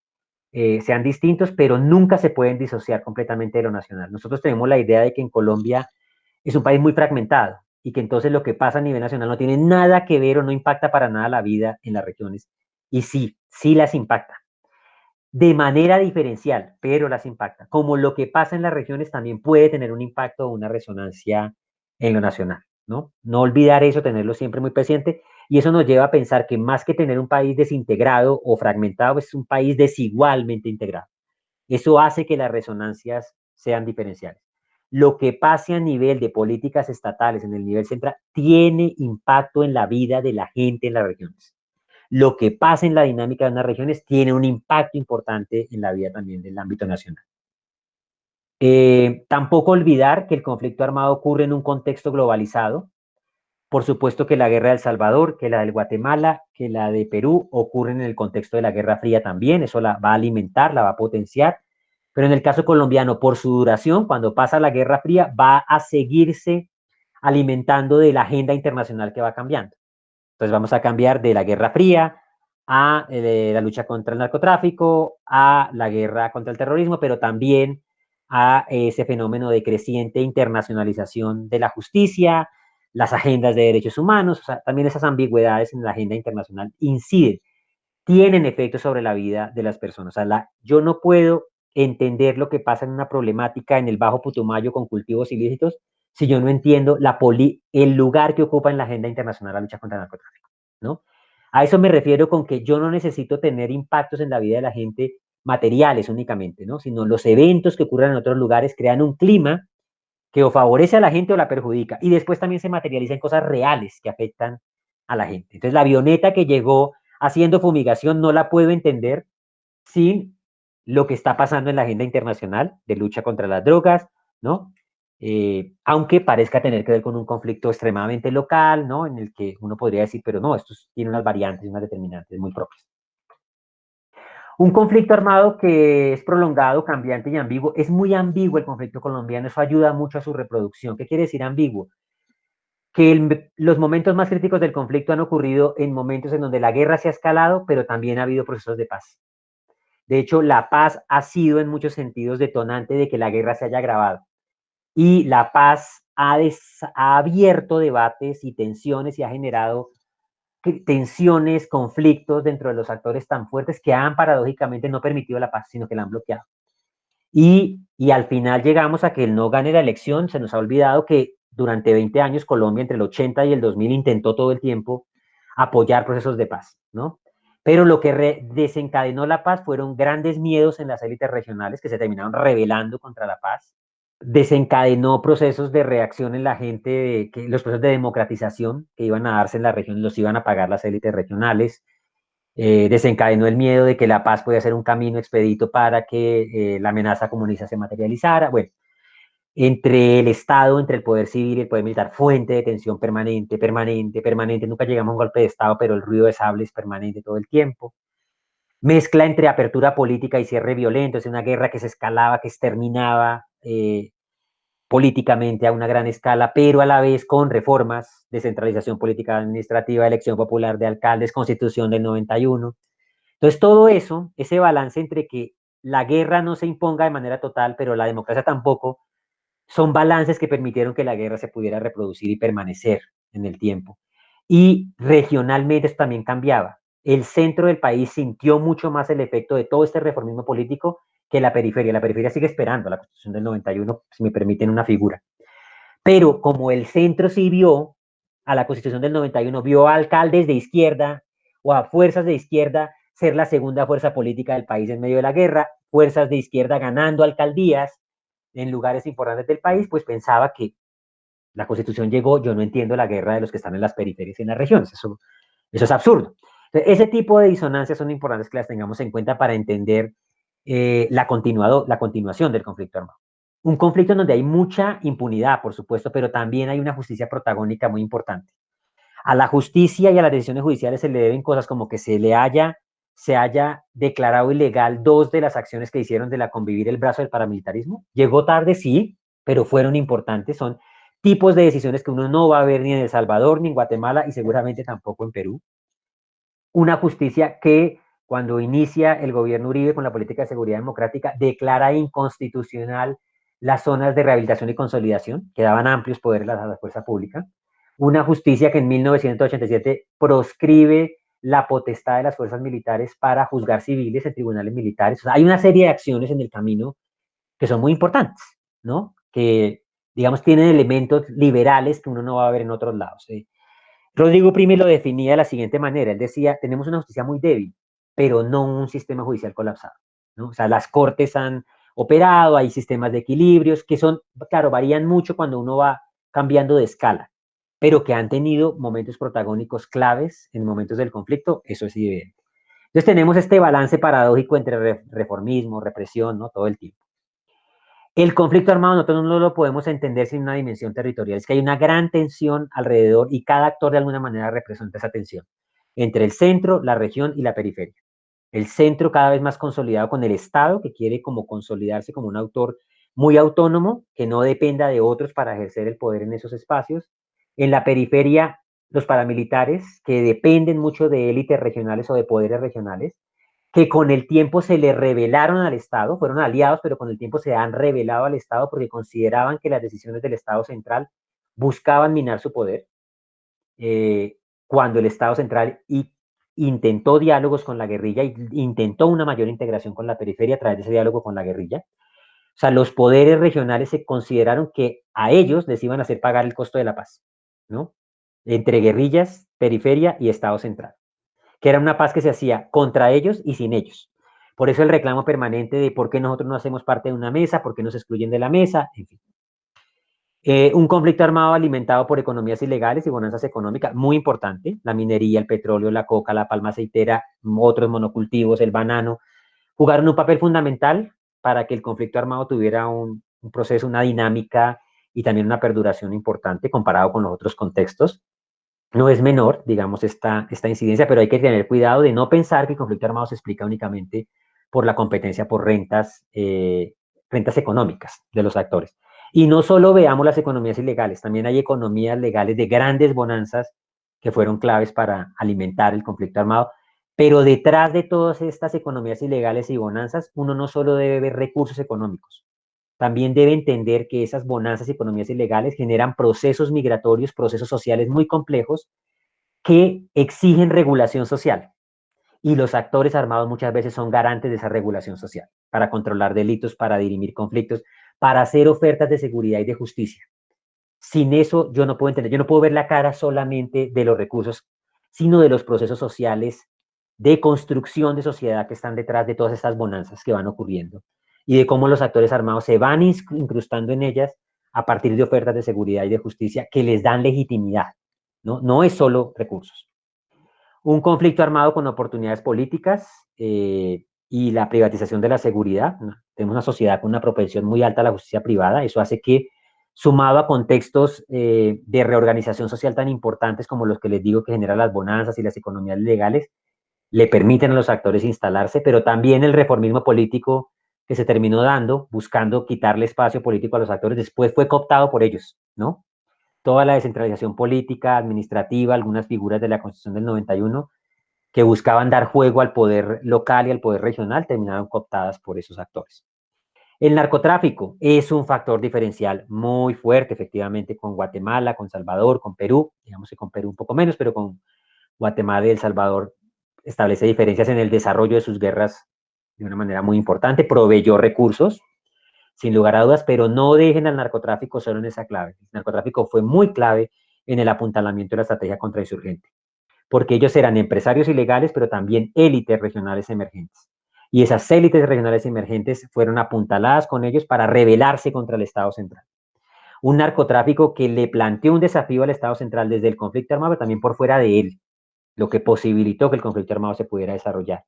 sean distintos, pero nunca se pueden disociar completamente de lo nacional. Nosotros tenemos la idea de que en Colombia es un país muy fragmentado y que entonces lo que pasa a nivel nacional no tiene nada que ver o no impacta para nada la vida en las regiones. Y sí, sí las impacta. De manera diferencial, pero las impacta. Como lo que pasa en las regiones también puede tener un impacto o una resonancia en lo nacional, ¿no? No olvidar eso, tenerlo siempre muy presente. Y eso nos lleva a pensar que más que tener un país desintegrado o fragmentado, es un país desigualmente integrado. Eso hace que las resonancias sean diferenciales. Lo que pase a nivel de políticas estatales, en el nivel central, tiene impacto en la vida de la gente en las regiones. Lo que pasa en la dinámica de unas regiones tiene un impacto importante en la vida también del ámbito nacional. Tampoco olvidar que el conflicto armado ocurre en un contexto globalizado. Por supuesto que la guerra de El Salvador, que la del Guatemala, que la de Perú ocurren en el contexto de la Guerra Fría también, eso la va a alimentar, la va a potenciar, pero en el caso colombiano, por su duración, cuando pasa la Guerra Fría, va a seguirse alimentando de la agenda internacional que va cambiando. Entonces vamos a cambiar de la Guerra Fría a la lucha contra el narcotráfico, a la guerra contra el terrorismo, pero también a ese fenómeno de creciente internacionalización de la justicia, las agendas de derechos humanos, o sea, también esas ambigüedades en la agenda internacional inciden, tienen efectos sobre la vida de las personas. O sea, yo no puedo entender lo que pasa en una problemática en el Bajo Putumayo con cultivos ilícitos si yo no entiendo el lugar que ocupa en la agenda internacional la lucha contra el narcotráfico, ¿no? A eso me refiero con que yo no necesito tener impactos en la vida de la gente materiales únicamente, ¿no? Sino los eventos que ocurren en otros lugares crean un clima que o favorece a la gente o la perjudica. Y después también se materializa en cosas reales que afectan a la gente. Entonces, la avioneta que llegó haciendo fumigación no la puedo entender sin lo que está pasando en la agenda internacional de lucha contra las drogas, ¿no? Aunque parezca tener que ver con un conflicto extremadamente local, ¿no? En el que uno podría decir, pero no, esto tiene unas variantes, unas determinantes muy propias. Un conflicto armado que es prolongado, cambiante y ambiguo. Es muy ambiguo el conflicto colombiano, eso ayuda mucho a su reproducción. ¿Qué quiere decir ambiguo? Que los momentos más críticos del conflicto han ocurrido en momentos en donde la guerra se ha escalado, pero también ha habido procesos de paz. De hecho, la paz ha sido en muchos sentidos detonante de que la guerra se haya agravado. Y la paz ha abierto debates y tensiones y ha generado tensiones, conflictos dentro de los actores tan fuertes que han paradójicamente no permitido la paz, sino que la han bloqueado. Y al final llegamos a que él no gane la elección. Se nos ha olvidado que durante 20 años Colombia, entre el 80 y el 2000, intentó todo el tiempo apoyar procesos de paz, ¿no? Pero lo que desencadenó la paz fueron grandes miedos en las élites regionales que se terminaron rebelando contra la paz. Desencadenó procesos de reacción en la gente, los procesos de democratización que iban a darse en la región, los iban a pagar las élites regionales. Desencadenó el miedo de que la paz podía ser un camino expedito para que la amenaza comunista se materializara. Bueno, entre el Estado, entre el poder civil y el poder militar, fuente de tensión permanente, permanente, permanente. Nunca llegamos a un golpe de Estado, pero el ruido de sables permanente todo el tiempo. Mezcla entre apertura política y cierre violento, es una guerra que se escalaba, que exterminaba políticamente a una gran escala, pero a la vez con reformas, descentralización política administrativa, elección popular de alcaldes, constitución del 91. Entonces, todo eso, ese balance entre que la guerra no se imponga de manera total, pero la democracia tampoco, son balances que permitieron que la guerra se pudiera reproducir y permanecer en el tiempo. Y regionalmente esto también cambiaba. El centro del país sintió mucho más el efecto de todo este reformismo político que la periferia. La periferia sigue esperando a la Constitución del 91, si me permiten una figura. Pero como el centro sí vio a la Constitución del 91, vio a alcaldes de izquierda o a fuerzas de izquierda ser la segunda fuerza política del país en medio de la guerra, fuerzas de izquierda ganando alcaldías en lugares importantes del país, pues pensaba que la Constitución llegó, yo no entiendo la guerra de los que están en las periferias y en las regiones, eso es absurdo. Entonces, ese tipo de disonancias son importantes que las tengamos en cuenta para entender la continuación del conflicto armado. Un conflicto en donde hay mucha impunidad, por supuesto, pero también hay una justicia protagónica muy importante. A la justicia y a las decisiones judiciales se le deben cosas como que se haya declarado ilegal dos de las acciones que hicieron de la convivir el brazo del paramilitarismo. Llegó tarde, sí, pero fueron importantes. Son tipos de decisiones que uno no va a ver ni en El Salvador, ni en Guatemala, y seguramente tampoco en Perú. Una justicia que cuando inicia el gobierno Uribe con la política de seguridad democrática, declara inconstitucional las zonas de rehabilitación y consolidación, que daban amplios poderes a la fuerza pública. Una justicia que en 1987 proscribe la potestad de las fuerzas militares para juzgar civiles en tribunales militares. O sea, hay una serie de acciones en el camino que son muy importantes, ¿no? Que, digamos, tienen elementos liberales que uno no va a ver en otros lados. Rodrigo Primi lo definía de la siguiente manera. Él decía, tenemos una justicia muy débil, pero no un sistema judicial colapsado, ¿no? O sea, las cortes han operado, hay sistemas de equilibrios que son, claro, varían mucho cuando uno va cambiando de escala, pero que han tenido momentos protagónicos claves en momentos del conflicto, eso es evidente. Entonces tenemos este balance paradójico entre reformismo, represión, ¿no? Todo el tiempo. El conflicto armado nosotros no lo podemos entender sin una dimensión territorial. Es que hay una gran tensión alrededor y cada actor de alguna manera representa esa tensión entre el centro, la región y la periferia. El centro cada vez más consolidado con el Estado, que quiere como consolidarse como un autor muy autónomo, que no dependa de otros para ejercer el poder en esos espacios. En la periferia, los paramilitares, que dependen mucho de élites regionales o de poderes regionales, que con el tiempo se le rebelaron al Estado, fueron aliados, pero con el tiempo se han rebelado al Estado porque consideraban que las decisiones del Estado central buscaban minar su poder, cuando el Estado central intentó diálogos con la guerrilla, intentó una mayor integración con la periferia a través de ese diálogo con la guerrilla. O sea, los poderes regionales se consideraron que a ellos les iban a hacer pagar el costo de la paz, ¿no? Entre guerrillas, periferia y Estado central, que era una paz que se hacía contra ellos y sin ellos. Por eso el reclamo permanente de por qué nosotros no hacemos parte de una mesa, por qué nos excluyen de la mesa, en fin. Un conflicto armado alimentado por economías ilegales y bonanzas económicas, muy importante, la minería, el petróleo, la coca, la palma aceitera, otros monocultivos, el banano, jugaron un papel fundamental para que el conflicto armado tuviera un proceso, una dinámica y también una perduración importante comparado con los otros contextos. No es menor, digamos, esta incidencia, pero hay que tener cuidado de no pensar que el conflicto armado se explica únicamente por la competencia por rentas económicas de los actores. Y no solo veamos las economías ilegales, también hay economías legales de grandes bonanzas que fueron claves para alimentar el conflicto armado. Pero detrás de todas estas economías ilegales y bonanzas, uno no solo debe ver recursos económicos, también debe entender que esas bonanzas y economías ilegales generan procesos migratorios, procesos sociales muy complejos que exigen regulación social. Y los actores armados muchas veces son garantes de esa regulación social, para controlar delitos, para dirimir conflictos, para hacer ofertas de seguridad y de justicia. Sin eso yo no puedo entender, yo no puedo ver la cara solamente de los recursos, sino de los procesos sociales de construcción de sociedad que están detrás de todas estas bonanzas que van ocurriendo y de cómo los actores armados se van incrustando en ellas a partir de ofertas de seguridad y de justicia que les dan legitimidad, ¿no? No es solo recursos. Un conflicto armado con oportunidades políticas y la privatización de la seguridad. ¿No? Tenemos una sociedad con una propensión muy alta a la justicia privada. Eso hace que, sumado a contextos de reorganización social tan importantes como los que les digo que generan las bonanzas y las economías legales, le permiten a los actores instalarse, pero también el reformismo político que se terminó dando, buscando quitarle espacio político a los actores, después fue cooptado por ellos, ¿no? Toda la descentralización política, administrativa, algunas figuras de la Constitución del 91 que buscaban dar juego al poder local y al poder regional, terminaron cooptadas por esos actores. El narcotráfico es un factor diferencial muy fuerte, efectivamente, con Guatemala, con Salvador, con Perú, digamos que con Perú un poco menos, pero con Guatemala y El Salvador establece diferencias en el desarrollo de sus guerras de una manera muy importante, proveyó recursos, sin lugar a dudas, pero no dejen al narcotráfico solo en esa clave. El narcotráfico fue muy clave en el apuntalamiento de la estrategia contrainsurgente, porque ellos eran empresarios ilegales, pero también élites regionales emergentes. Y esas élites regionales emergentes fueron apuntaladas con ellos para rebelarse contra el Estado central. Un narcotráfico que le planteó un desafío al Estado central desde el conflicto armado, pero también por fuera de él, lo que posibilitó que el conflicto armado se pudiera desarrollar.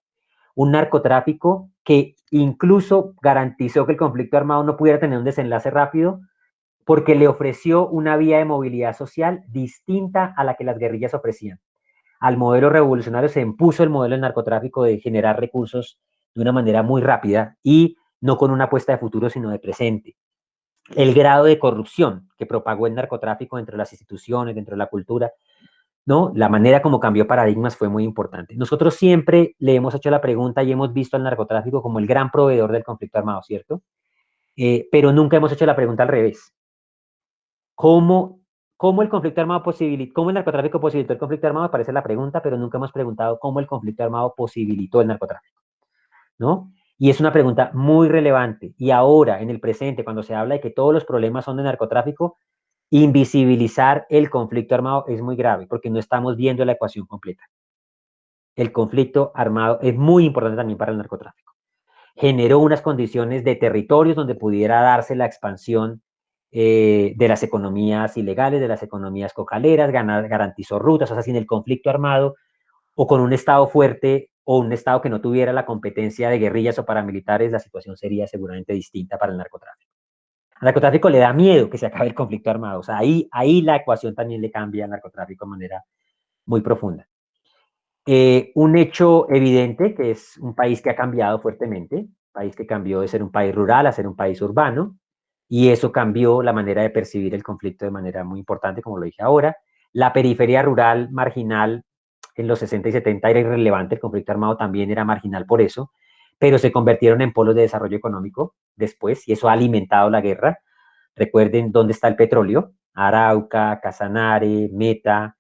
un narcotráfico que incluso garantizó que el conflicto armado no pudiera tener un desenlace rápido porque le ofreció una vía de movilidad social distinta a la que las guerrillas ofrecían. Al modelo revolucionario se impuso el modelo del narcotráfico de generar recursos de una manera muy rápida y no con una apuesta de futuro, sino de presente. El grado de corrupción que propagó el narcotráfico dentro de las instituciones, dentro de la cultura, ¿no? La manera como cambió paradigmas fue muy importante. Nosotros siempre le hemos hecho la pregunta y hemos visto al narcotráfico como el gran proveedor del conflicto armado, ¿cierto? Pero nunca hemos hecho la pregunta al revés. ¿Cómo, cómo el conflicto armado posibilitó, cómo el narcotráfico posibilitó el conflicto armado? Parece la pregunta, pero nunca hemos preguntado cómo el conflicto armado posibilitó el narcotráfico, ¿no? Y es una pregunta muy relevante. Y ahora, en el presente, cuando se habla de que todos los problemas son de narcotráfico, invisibilizar el conflicto armado es muy grave, porque no estamos viendo la ecuación completa. El conflicto armado es muy importante también para el narcotráfico. Generó unas condiciones de territorios donde pudiera darse la expansión de las economías ilegales, de las economías cocaleras, garantizó rutas, o sea, sin el conflicto armado o con un Estado fuerte o un Estado que no tuviera la competencia de guerrillas o paramilitares, la situación sería seguramente distinta para el narcotráfico. Al narcotráfico le da miedo que se acabe el conflicto armado, o sea, ahí la ecuación también le cambia al narcotráfico de manera muy profunda. Un hecho evidente que es un país que ha cambiado fuertemente, un país que cambió de ser un país rural a ser un país urbano, y eso cambió la manera de percibir el conflicto de manera muy importante, como lo dije ahora. La periferia rural marginal en los 60 y 70 era irrelevante, el conflicto armado también era marginal por eso, pero se convirtieron en polos de desarrollo económico después, y eso ha alimentado la guerra. Recuerden dónde está el petróleo: Arauca, Casanare, Meta.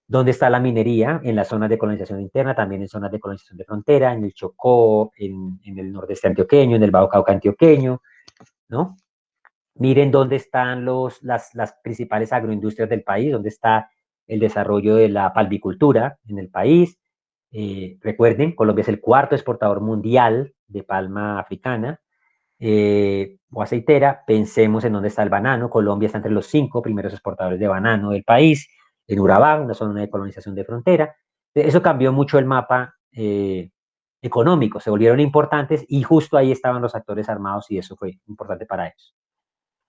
¿Dónde está la minería? En las zonas de colonización interna, también en zonas de colonización de frontera, en el Chocó, en el nordeste antioqueño, en el Bajo Cauca antioqueño, ¿no? Miren dónde están las principales agroindustrias del país, dónde está el desarrollo de la palmicultura en el país. Recuerden, Colombia es el cuarto exportador mundial de palma africana o aceitera. Pensemos en dónde está el banano. Colombia está entre los 5 primeros exportadores de banano del país, en Urabá, una zona de colonización de frontera. Eso cambió mucho el mapa económico, se volvieron importantes y justo ahí estaban los actores armados y eso fue importante para ellos.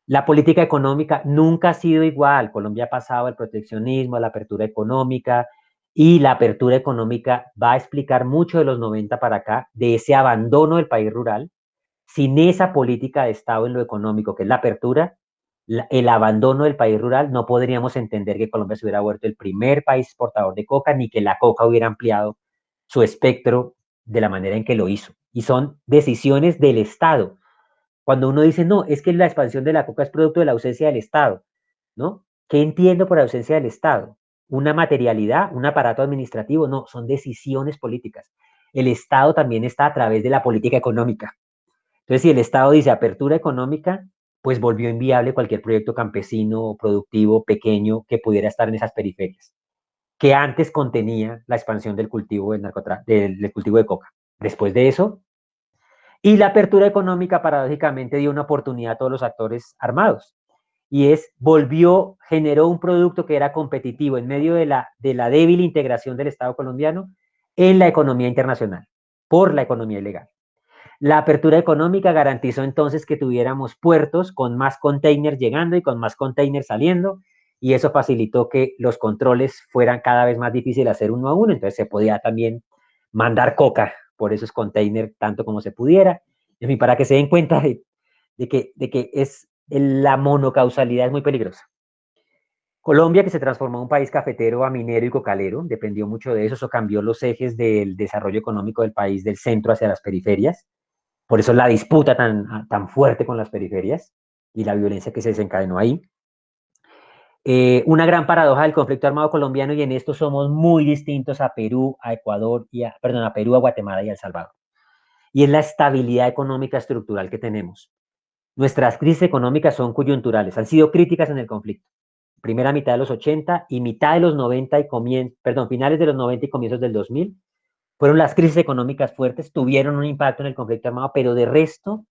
La política económica nunca ha sido igual. Colombia ha pasado del proteccionismo a la apertura económica y la apertura económica va a explicar mucho de los 90 para acá, de ese abandono del país rural. Sin esa política de Estado en lo económico, que es la apertura, el abandono del país rural, no podríamos entender que Colombia se hubiera vuelto el primer país exportador de coca, ni que la coca hubiera ampliado su espectro de la manera en que lo hizo. Y son decisiones del Estado. Cuando uno dice, no, es que la expansión de la coca es producto de la ausencia del Estado, ¿no? ¿Qué entiendo por ausencia del Estado? ¿Una materialidad, un aparato administrativo? No, son decisiones políticas. El Estado también está a través de la política económica. Entonces, si el Estado dice apertura económica, pues volvió inviable cualquier proyecto campesino, productivo, pequeño, que pudiera estar en esas periferias, que antes contenía la expansión del cultivo del cultivo de coca. Después de eso, y la apertura económica paradójicamente dio una oportunidad a todos los actores armados. Y generó un producto que era competitivo en medio de la débil integración del Estado colombiano en la economía internacional, por la economía ilegal. La apertura económica garantizó entonces que tuviéramos puertos con más containers llegando y con más containers saliendo, y eso facilitó que los controles fueran cada vez más difíciles hacer uno a uno, entonces se podía también mandar coca por esos containers tanto como se pudiera. En fin, para que se den cuenta la monocausalidad es muy peligrosa. Colombia, que se transformó en un país cafetero a minero y cocalero, dependió mucho de eso, eso cambió los ejes del desarrollo económico del país del centro hacia las periferias. Por eso la disputa tan fuerte con las periferias y la violencia que se desencadenó ahí. Una gran paradoja del conflicto armado colombiano, y en esto somos muy distintos a Perú, a Ecuador, a Perú, a Guatemala y a El Salvador. Y es la estabilidad económica estructural que tenemos. Nuestras crisis económicas son coyunturales, han sido críticas en el conflicto. Primera mitad de los 80 y mitad de los 90 finales de los 90 y comienzos del 2000 fueron las crisis económicas fuertes, tuvieron un impacto en el conflicto armado, pero de resto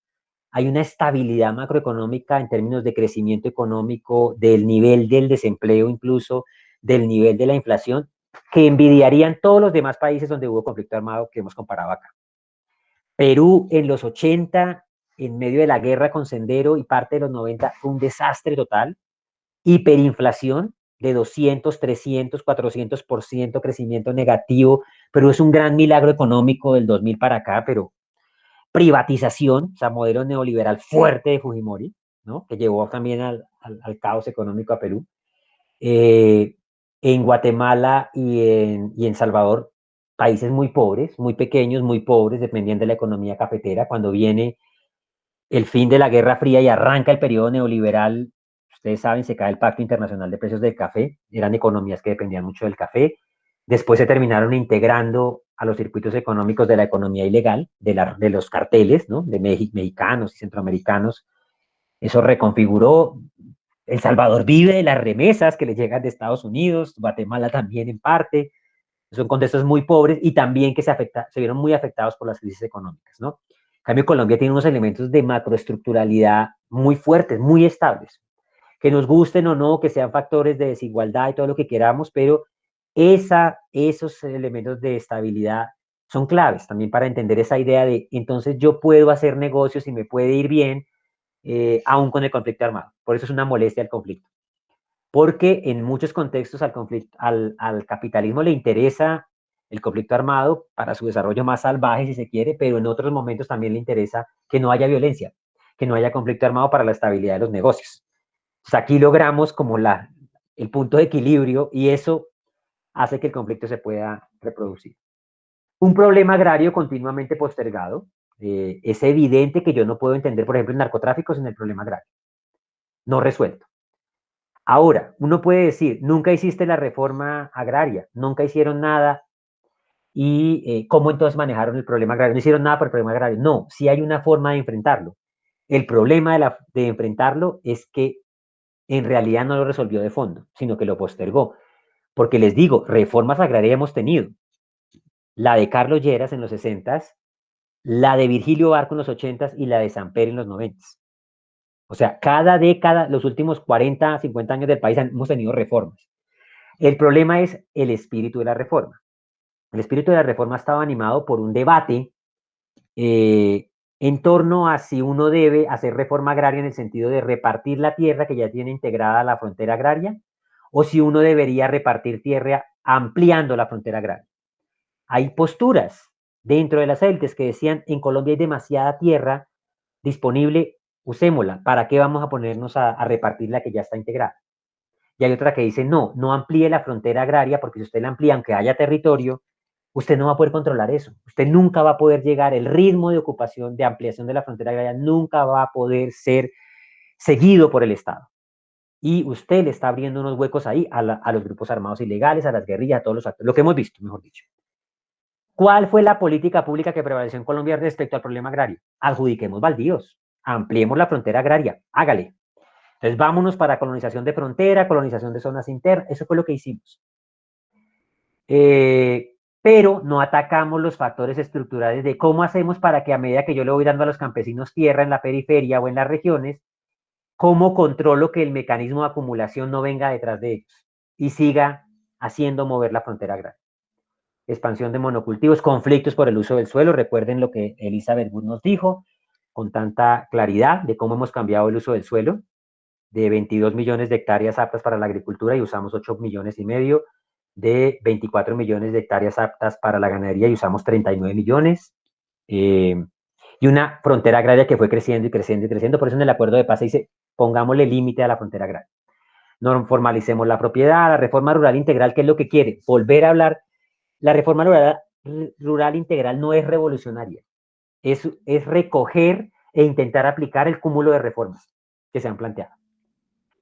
hay una estabilidad macroeconómica en términos de crecimiento económico, del nivel del desempleo incluso, del nivel de la inflación, que envidiarían todos los demás países donde hubo conflicto armado que hemos comparado acá. Perú en los 80, en medio de la guerra con Sendero y parte de los 90, fue un desastre total. Hiperinflación de 200, 300, 400% crecimiento negativo, pero es un gran milagro económico del 2000 para acá, pero privatización, o sea, modelo neoliberal fuerte de Fujimori, ¿no? Que llevó también al caos económico a Perú. Eh, en Guatemala y en Salvador, países muy pobres, muy pequeños, muy pobres, dependían de la economía cafetera. Cuando viene el fin de la Guerra Fría y arranca el periodo neoliberal, ustedes saben, se cae el Pacto Internacional de Precios del Café, eran economías que dependían mucho del café, después se terminaron integrando a los circuitos económicos de la economía ilegal, de los carteles, ¿no? De mexicanos y centroamericanos, eso reconfiguró. El Salvador vive de las remesas que le llegan de Estados Unidos, Guatemala también en parte, son contextos muy pobres y también que se vieron muy afectados por las crisis económicas, ¿no? En cambio, Colombia tiene unos elementos de macroestructuralidad muy fuertes, muy estables, que nos gusten o no, que sean factores de desigualdad y todo lo que queramos, pero esos elementos de estabilidad son claves también para entender esa idea de, entonces yo puedo hacer negocios y me puede ir bien, aún con el conflicto armado. Por eso es una molestia el conflicto. Porque en muchos contextos al capitalismo le interesa el conflicto armado para su desarrollo más salvaje, si se quiere, pero en otros momentos también le interesa que no haya violencia, que no haya conflicto armado para la estabilidad de los negocios. Entonces aquí logramos como el punto de equilibrio y eso hace que el conflicto se pueda reproducir. Un problema agrario continuamente postergado. Es evidente que yo no puedo entender, por ejemplo, el narcotráfico sin el problema agrario, no resuelto. Ahora, uno puede decir, nunca hiciste la reforma agraria, nunca hicieron nada, y ¿cómo entonces manejaron el problema agrario? No hicieron nada por el problema agrario. No, sí hay una forma de enfrentarlo. El problema de enfrentarlo es que en realidad no lo resolvió de fondo, sino que lo postergó. Porque les digo, reformas agrarias hemos tenido. La de Carlos Lleras en los 60, la de Virgilio Barco en los 80 y la de Samper en los 90. O sea, cada década, los últimos 40, 50 años del país hemos tenido reformas. El problema es el espíritu de la reforma. El espíritu de la reforma estaba animado por un debate en torno a si uno debe hacer reforma agraria en el sentido de repartir la tierra que ya tiene integrada la frontera agraria, o si uno debería repartir tierra ampliando la frontera agraria. Hay posturas dentro de las élites que decían, en Colombia hay demasiada tierra disponible, usémosla, ¿para qué vamos a ponernos a repartir la que ya está integrada? Y hay otra que dice, no, no amplíe la frontera agraria, porque si usted la amplía, aunque haya territorio, usted no va a poder controlar eso. Usted nunca va a poder llegar, el ritmo de ocupación, de ampliación de la frontera agraria, nunca va a poder ser seguido por el Estado. Y usted le está abriendo unos huecos ahí a los grupos armados ilegales, a las guerrillas, a todos los actores, lo que hemos visto, mejor dicho. ¿Cuál fue la política pública que prevaleció en Colombia respecto al problema agrario? Adjudiquemos baldíos, ampliemos la frontera agraria, hágale. Entonces vámonos para colonización de frontera, colonización de zonas internas, eso fue lo que hicimos. Pero no atacamos los factores estructurales de cómo hacemos para que a medida que yo le voy dando a los campesinos tierra en la periferia o en las regiones, cómo controlo que el mecanismo de acumulación no venga detrás de ellos y siga haciendo mover la frontera agraria. Expansión de monocultivos, conflictos por el uso del suelo, recuerden lo que Elizabeth Wood nos dijo con tanta claridad de cómo hemos cambiado el uso del suelo, de 22 millones de hectáreas aptas para la agricultura y usamos 8 millones y medio, de 24 millones de hectáreas aptas para la ganadería y usamos 39 millones, y una frontera agraria que fue creciendo y creciendo y creciendo. Por eso en el acuerdo de paz se dice, pongámosle límite a la frontera agraria. No formalicemos la propiedad, la reforma rural integral, ¿qué es lo que quiere? Volver a hablar. La reforma rural integral no es revolucionaria, es recoger e intentar aplicar el cúmulo de reformas que se han planteado.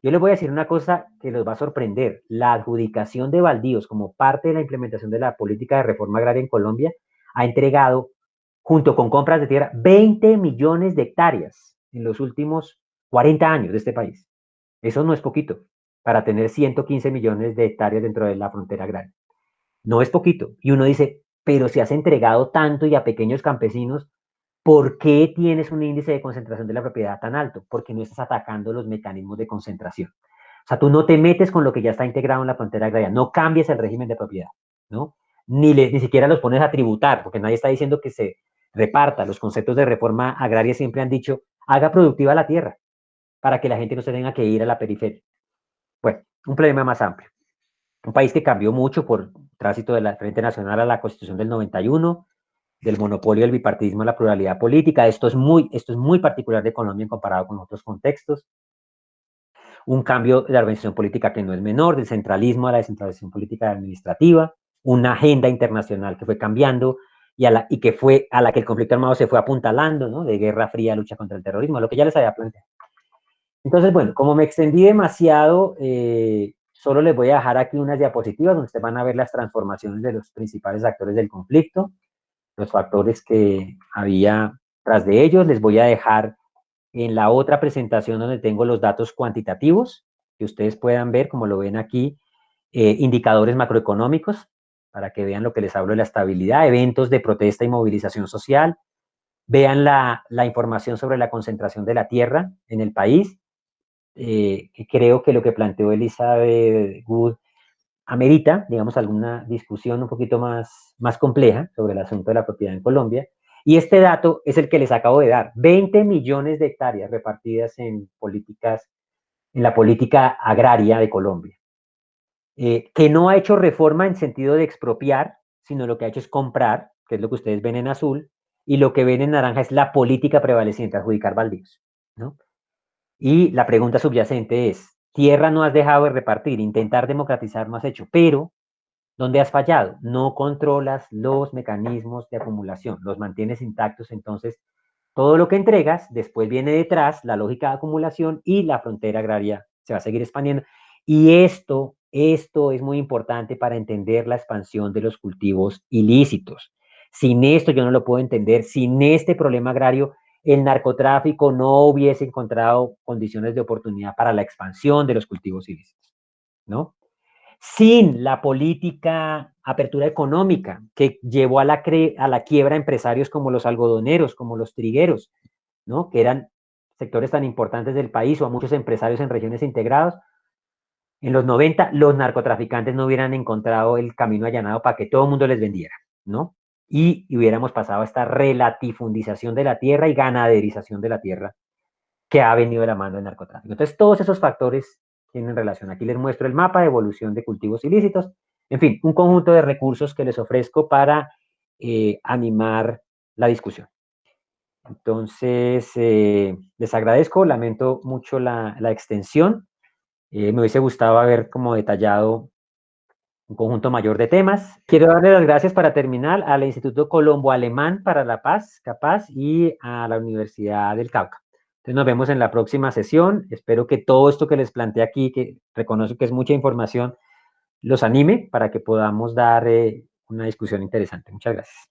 Yo les voy a decir una cosa que los va a sorprender. La adjudicación de baldíos como parte de la implementación de la política de reforma agraria en Colombia ha entregado, junto con compras de tierra, 20 millones de hectáreas en los últimos 40 años de este país. Eso no es poquito para tener 115 millones de hectáreas dentro de la frontera agraria. No es poquito. Y uno dice, pero si has entregado tanto y a pequeños campesinos, ¿por qué tienes un índice de concentración de la propiedad tan alto? Porque no estás atacando los mecanismos de concentración. O sea, tú no te metes con lo que ya está integrado en la frontera agraria, no cambias el régimen de propiedad, ¿no? Ni siquiera los pones a tributar, porque nadie está diciendo que reparta. Los conceptos de reforma agraria siempre han dicho, haga productiva la tierra, para que la gente no se tenga que ir a la periferia. Bueno, un problema más amplio. Un país que cambió mucho por tránsito de la Frente Nacional a la Constitución del 91, del monopolio del bipartidismo a la pluralidad política. Esto es muy particular de Colombia en comparado con otros contextos. Un cambio de la organización política que no es menor, del centralismo a la descentralización política y administrativa, una agenda internacional que fue cambiando y que fue a la que el conflicto armado se fue apuntalando, ¿no? De guerra fría, lucha contra el terrorismo, lo que ya les había planteado. Entonces, bueno, como me extendí demasiado, solo les voy a dejar aquí unas diapositivas donde ustedes van a ver las transformaciones de los principales actores del conflicto, los factores que había tras de ellos. Les voy a dejar en la otra presentación donde tengo los datos cuantitativos, que ustedes puedan ver, como lo ven aquí, indicadores macroeconómicos, para que vean lo que les hablo de la estabilidad, eventos de protesta y movilización social, vean la información sobre la concentración de la tierra en el país. Creo que lo que planteó Elizabeth Good amerita, digamos, alguna discusión un poquito más compleja sobre el asunto de la propiedad en Colombia. Y este dato es el que les acabo de dar. 20 millones de hectáreas repartidas en la política agraria de Colombia, que no ha hecho reforma en sentido de expropiar, sino lo que ha hecho es comprar, que es lo que ustedes ven en azul, y lo que ven en naranja es la política prevaleciente, adjudicar baldíos, ¿no? Y la pregunta subyacente es, tierra no has dejado de repartir, intentar democratizar no has hecho, pero ¿dónde has fallado? No controlas los mecanismos de acumulación, los mantienes intactos, entonces todo lo que entregas, después viene detrás la lógica de acumulación y la frontera agraria se va a seguir expandiendo. Y esto es muy importante para entender la expansión de los cultivos ilícitos. Sin esto yo no lo puedo entender, sin este problema agrario, el narcotráfico no hubiese encontrado condiciones de oportunidad para la expansión de los cultivos ilícitos, ¿no? Sin la política apertura económica que llevó a la quiebra empresarios como los algodoneros, como los trigueros, ¿no? Que eran sectores tan importantes del país, o a muchos empresarios en regiones integradas. En los 90, los narcotraficantes no hubieran encontrado el camino allanado para que todo el mundo les vendiera, ¿no? Y hubiéramos pasado a esta relatifundización de la tierra y ganaderización de la tierra que ha venido de la mano del narcotráfico. Entonces, todos esos factores tienen relación. Aquí les muestro el mapa de evolución de cultivos ilícitos. En fin, un conjunto de recursos que les ofrezco para animar la discusión. Entonces, les agradezco, lamento mucho la extensión. Me hubiese gustado haber como detallado un conjunto mayor de temas. Quiero darle las gracias para terminar al Instituto Colombo Alemán para la Paz, CAPAZ, y a la Universidad del Cauca. Entonces nos vemos en la próxima sesión. Espero que todo esto que les planteé aquí, que reconozco que es mucha información, los anime para que podamos dar una discusión interesante. Muchas gracias.